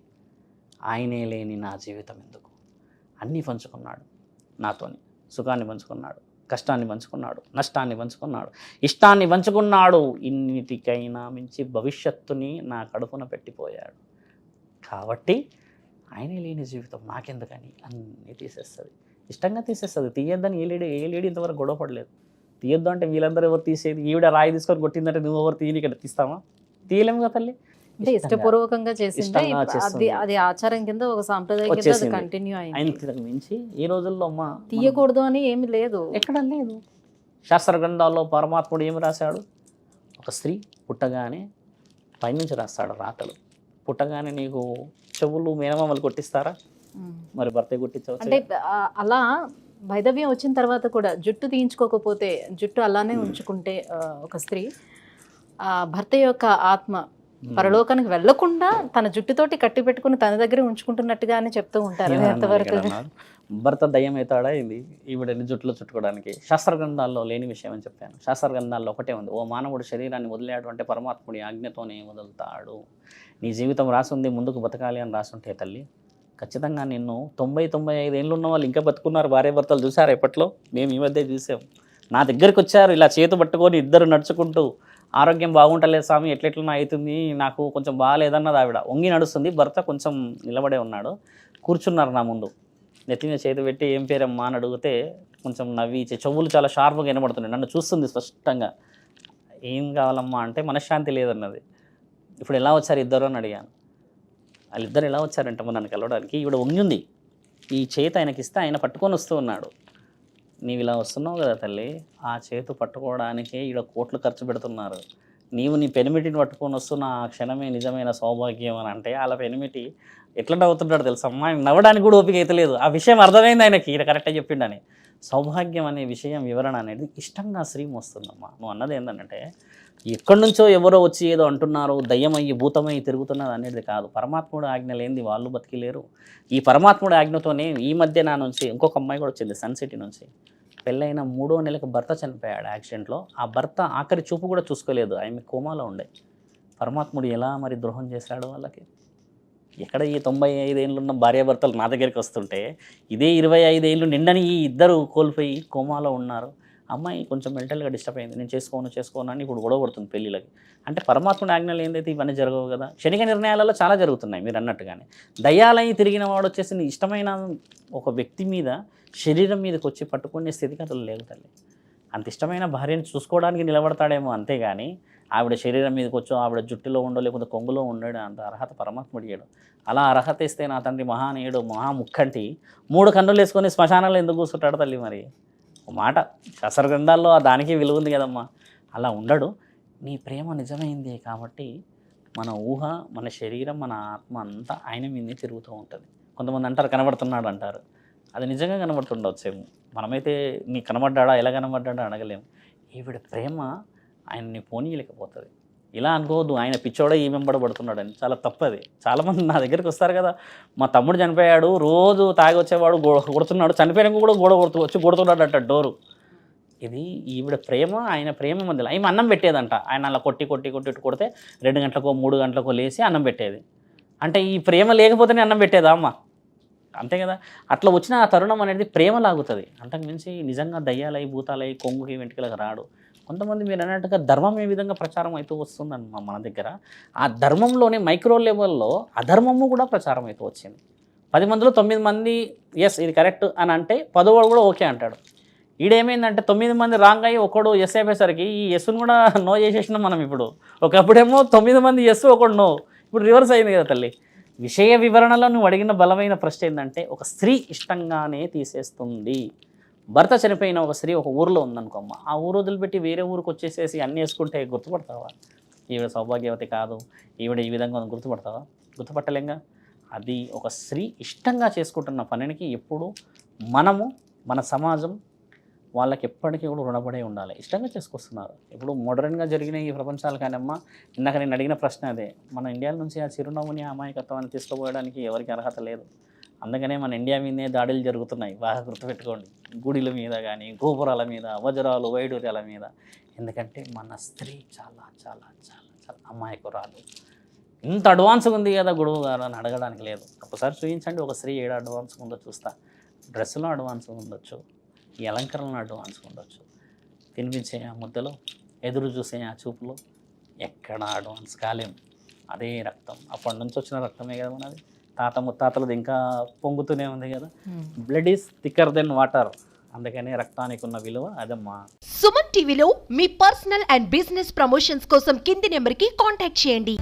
ఆయనే లేని నా జీవితం ఎందుకు? అన్నీ పంచుకున్నాడు నాతోని. సుఖాన్ని పంచుకున్నాడు, కష్టాన్ని పంచుకున్నాడు, నష్టాన్ని పంచుకున్నాడు, ఇష్టాన్ని పంచుకున్నాడు. ఇన్నిటికైనా మించి భవిష్యత్తుని నా కడుపున పెట్టిపోయాడు. కాబట్టి ఆయనే లేని జీవితం నాకెందుకని అన్నీ తీసేస్తుంది. ఇష్టంగా తీసేస్తుంది. తీయొద్దని ఏ లేడీ ఇంతవరకు గొడవ పడలేదు. తీయొద్దు అంటే వీళ్ళందరూ ఎవరు తీసేది? ఈవిడ రాయి తీసుకొని కొట్టిందంటే నువ్వు ఎవరు తీయని ఇక్కడ తీస్తావా? తీయలేము కదా తల్లి. అంటే ఇష్టపూర్వకంగా చేసింది, అది ఆచారం కింద ఒక సాంప్రదాయం కింద అది కంటిన్యూ అయింది. మించి ఈ రోజుల్లో అమ్మ తీయకూడదు అని ఏమి లేదు, ఎక్కడ లేదు. శాస్త్ర గ్రంథాల్లో పరమాత్ముడు ఏమి రాశాడు? ఒక స్త్రీ పుట్టగానే పైనుంచి రాస్తాడు రాతలు. పుట్టగానే నీకు చెవులు మేనమామలు కొట్టిస్తారా? మరి భర్త కొట్టించవచ్చు. అంటే అలా వైధవ్యం వచ్చిన తర్వాత కూడా జుట్టు తీయించుకోకపోతే, జుట్టు అలానే ఉంచుకుంటే ఒక స్త్రీ భర్త యొక్క ఆత్మ పరలోకానికి వెళ్లకుండా తన జుట్టుతోటి కట్టి పెట్టుకుని తన దగ్గర ఉంచుకుంటున్నట్టుగానే చెప్తూ ఉంటారు. ఎంతవరకు భర్త దయ్యం అవుతాడా ఇది ఈవిడని జుట్టులో చుట్టుకోవడానికి? శాస్త్ర గ్రంథాల్లో లేని విషయం అని చెప్పాను. శాస్త్ర గ్రంథాల్లో ఒకటే ఉంది, ఓ మానవుడు శరీరాన్ని వదిలేడు అంటే పరమాత్ముడి ఆజ్ఞతోనే వదులుతాడు. నీ జీవితం రాసుంది, ముందుకు బతకాలి అని రాసుంటే తల్లి ఖచ్చితంగా నిన్ను 90-95 ఏళ్ళు ఉన్న వాళ్ళు ఇంకా బతుకున్నారు. భార్య భర్తలు చూసారు ఎప్పట్లో? మేము ఈ మధ్య చూసాం. నా దగ్గరికి వచ్చారు ఇలా చేతు పట్టుకొని ఇద్దరు నడుచుకుంటూ, ఆరోగ్యం బాగుంటలేదు స్వామి, ఎట్లెట్లనో అవుతుంది, నాకు కొంచెం బాగాలేదన్నది ఆవిడ. వంగి నడుస్తుంది, భర్త కొంచెం నిలబడే ఉన్నాడు. కూర్చున్నారు నా ముందు, నెత్తి మీద చేతి పెట్టి ఏం పేరమ్మా అని అడిగితే కొంచెం నవ్వి, చెవులు చాలా షార్ప్గా వినబడుతున్నాయి. నన్ను చూస్తుంది స్పష్టంగా. ఏం కావాలమ్మా అంటే మనశ్శాంతి లేదన్నది. ఇప్పుడు ఎలా వచ్చారు ఇద్దరు అని అడిగాను. వాళ్ళిద్దరు ఎలా వచ్చారంటే నన్ను కలవడానికి, ఈవిడ వంగింది, ఈ చేతి ఆయనకి ఇస్తే ఆయన పట్టుకొని వస్తూ ఉన్నాడు. నీవు ఇలా వస్తున్నావు కదా తల్లి, ఆ చేతు పట్టుకోవడానికే ఈడ కోట్లు ఖర్చు పెడుతున్నారు. నీవు నీ పెనిమిటిని పట్టుకొని వస్తున్న ఆ క్షణమే నిజమైన సౌభాగ్యం అని అంటే వాళ్ళ పెనిమిటి ఎట్లా నవ్వుతుంటాడు తెలుసా? అమ్మాయి నవ్వడానికి కూడా ఓపిక అయితే లేదు. ఆ విషయం అర్థమైంది ఆయనకి, ఈయన కరెక్ట్గా చెప్పిండని. సౌభాగ్యం అనే విషయం వివరణ అనేది ఇష్టంగా స్త్రీ వస్తుందమ్మా. నువ్వు అన్నది ఏంటంటే ఎక్కడి నుంచో ఎవరో వచ్చి ఏదో అంటున్నారు, దయ్యమయ్యి భూతమయ్యి తిరుగుతున్నది అనేది కాదు. పరమాత్ముడు ఆజ్ఞ లేనిది వాళ్ళు బతికిలేరు. ఈ పరమాత్ముడి ఆజ్ఞతోనే ఈ మధ్య నా నుంచి ఇంకొక అమ్మాయి కూడా వచ్చింది సన్ సిటీ నుంచి. పెళ్ళైన 3వ నెలకు భర్త చనిపోయాడు యాక్సిడెంట్లో. ఆ భర్త ఆఖరి చూపు కూడా చూసుకోలేదు, ఆమె కోమాలో ఉండే. పరమాత్ముడు ఎలా మరి ద్రోహం చేశాడు వాళ్ళకి? ఎక్కడ ఈ 95 ఏళ్ళు ఉన్న భార్యాభర్తలు నా దగ్గరికి వస్తుంటే ఇదే 25 ఏళ్ళు నిండని ఈ ఇద్దరు కోల్పోయి కోమాలో ఉన్నారు. అమ్మాయి కొంచెం మెంటల్గా డిస్టర్బ్ అయింది. నేను చేసుకోను అని ఇప్పుడు గొడవ పడుతుంది పెళ్ళిళ్ళకి. అంటే పరమాత్ముడి ఆజ్ఞలు ఏందైతే ఇవన్నీ జరగవు కదా. క్షణిక నిర్ణయాలలో చాలా జరుగుతున్నాయి మీరు అన్నట్టుగానే. దయ్యాలయ్యి తిరిగిన వాడు వచ్చేసి నీ ఇష్టమైన ఒక వ్యక్తి మీద శరీరం మీదకి వచ్చి పట్టుకునే స్థితిగతులు లేవు తల్లి. అంత ఇష్టమైన భార్యను చూసుకోవడానికి నిలబడతాడేమో, అంతేగాని ఆవిడ శరీరం మీదకి వచ్చో ఆవిడ జుట్టులో ఉండో లేకపోతే కొంగులో ఉండడు అంత అర్హత పరమాత్ముడు ఇయ్యడు. అలా అర్హత ఇస్తే నా తండ్రి మహానీయుడు మహాముఖంటి 3 కన్నులు వేసుకొని శ్మశానంలో ఎందుకు కూర్చుంటాడు తల్లి? మరి మాట శాస్త్ర గ్రంథాల్లో దానికి విలువ ఉంది కదమ్మా. అలా ఉండడు. నీ ప్రేమ నిజమైంది కాబట్టి మన ఊహ, మన శరీరం, మన ఆత్మ అంతా ఆయన మీదే తిరుగుతూ ఉంటుంది. కొంతమంది అంటారు కనబడుతున్నాడు అంటారు, అది నిజంగా కనబడుతుండవచ్చేమో. మనమైతే నీ కనబడ్డా ఎలా కనబడ్డా అడగలేము. ఈవిడ ప్రేమ ఆయన్ని పోనీయలేకపోతుంది. ఇలా అనుకోవద్దు ఆయన పిచ్చోడే ఈమె పడుతున్నాడు అని, చాలా తప్పది. చాలామంది నా దగ్గరికి వస్తారు కదా, మా తమ్ముడు చనిపోయాడు, రోజు తాగి వచ్చేవాడు, కొడుతున్నాడు, చనిపోయినాక కూడా కొడుతున్నాడు అంట డోరు. ఇది ఈవిడ ప్రేమ ఆయన ప్రేమ మధ్యలో. ఆయన అన్నం పెట్టేదంట, ఆయన అలా కొట్టి కొడితే 2 గంటలకో 3 గంటలకో లేచి అన్నం పెట్టేది. అంటే ఈ ప్రేమ లేకపోతేనే అన్నం పెట్టేదా అమ్మ? అంతే కదా. అట్లా వచ్చిన ఆ తరుణం అనేది ప్రేమ లాగుతుంది. అంతకు మించి నిజంగా దయ్యాలై భూతాలై కొంగుకి వెంట్రుకలకు రాడు. కొంతమంది మీరు అన్నట్టుగా ధర్మం ఏ విధంగా ప్రచారం అవుతూ వస్తుందన్న మన దగ్గర, ఆ ధర్మంలోనే మైక్రో లెవెల్లో అధర్మము కూడా ప్రచారం అవుతూ వచ్చింది. 10 మందిలో 9 మంది ఎస్ ఇది కరెక్ట్ అని అంటే 10వాడు కూడా ఓకే అంటాడు. ఈడేమైందంటే 9 మంది రాంగ్ అయ్యి ఒకడు ఎస్ అయిపోయేసరికి ఈ ఎస్ను కూడా నో చేసేసినాం మనం. ఇప్పుడు ఒకప్పుడేమో 9 మంది ఎస్ ఒకడు నో, ఇప్పుడు రివర్స్ అయింది కదా తల్లి. విషయ వివరణలో నువ్వు అడిగిన బలమైన ప్రశ్న ఏంటంటే, ఒక స్త్రీ ఇష్టంగానే తీసేస్తుంది. భర్త చనిపోయిన ఒక స్త్రీ ఒక ఊరిలో ఉందనుకోమ్మ, ఆ ఊరు వదిలిపెట్టి వేరే ఊరికి వచ్చేసేసి అన్నీ వేసుకుంటే గుర్తుపడతావా? ఈవిడ సౌభాగ్యవతి కాదు, ఈవిడ ఈ విధంగా గుర్తుపడతావా? గుర్తుపట్టలేంగా. అది ఒక స్త్రీ ఇష్టంగా చేసుకుంటున్న పనికి ఎప్పుడు మనము మన సమాజం వాళ్ళకి ఎప్పటికీ కూడా రుణపడే ఉండాలి. ఇష్టంగా చేసుకొస్తున్నారు. ఇప్పుడు మోడర్న్గా జరిగిన ఈ ప్రపంచాలు కానమ్మా, ఇందాక నేను అడిగిన ప్రశ్న అదే. మన ఇండియా నుంచి ఆ చిరునవ్వుని అమాయకత్వాన్ని తీసుకుపోవడానికి ఎవరికి అర్హత లేదు. అందుకనే మన ఇండియా మీదే దాడులు జరుగుతున్నాయి. బాగా గుర్తుపెట్టుకోండి. గుడిల మీద కానీ, గోపురాల మీద, వజ్రాలు వైడూర్యాల మీద. ఎందుకంటే మన స్త్రీ చాలా చాలా చాలా చాలా అమాయకురాలు. ఇంత అడ్వాన్స్గా ఉంది కదా గురువు గారు అని అడగడానికి లేదు. ఒకసారి చూపించండి ఒక స్త్రీ ఏడు అడ్వాన్స్గా ఉందో చూస్తా. డ్రెస్సులో అడ్వాన్స్గా ఉండొచ్చు, ఈ అలంకరణలో అడ్వాన్స్గా ఉండొచ్చు, తినిపించే ఆ ముద్దలో, ఎదురు చూసే ఆ చూపులో ఎక్కడ అడ్వాన్స్ కాలేము. అదే రక్తం, అప్పటి నుంచి వచ్చిన రక్తమే కదా మనది. తాత ముత్తాతలది ఇంకా పొంగుతూనే ఉంది కదా. Blood is thicker then water. అందుకనే రక్తానికి ఉన్న విలువ అదమ్మా. సుమన్ టీవీలో మీ పర్సనల్ అండ్ బిజినెస్ ప్రమోషన్స్ కోసం కింది నెంబర్కి కాంటాక్ట్ చేయండి.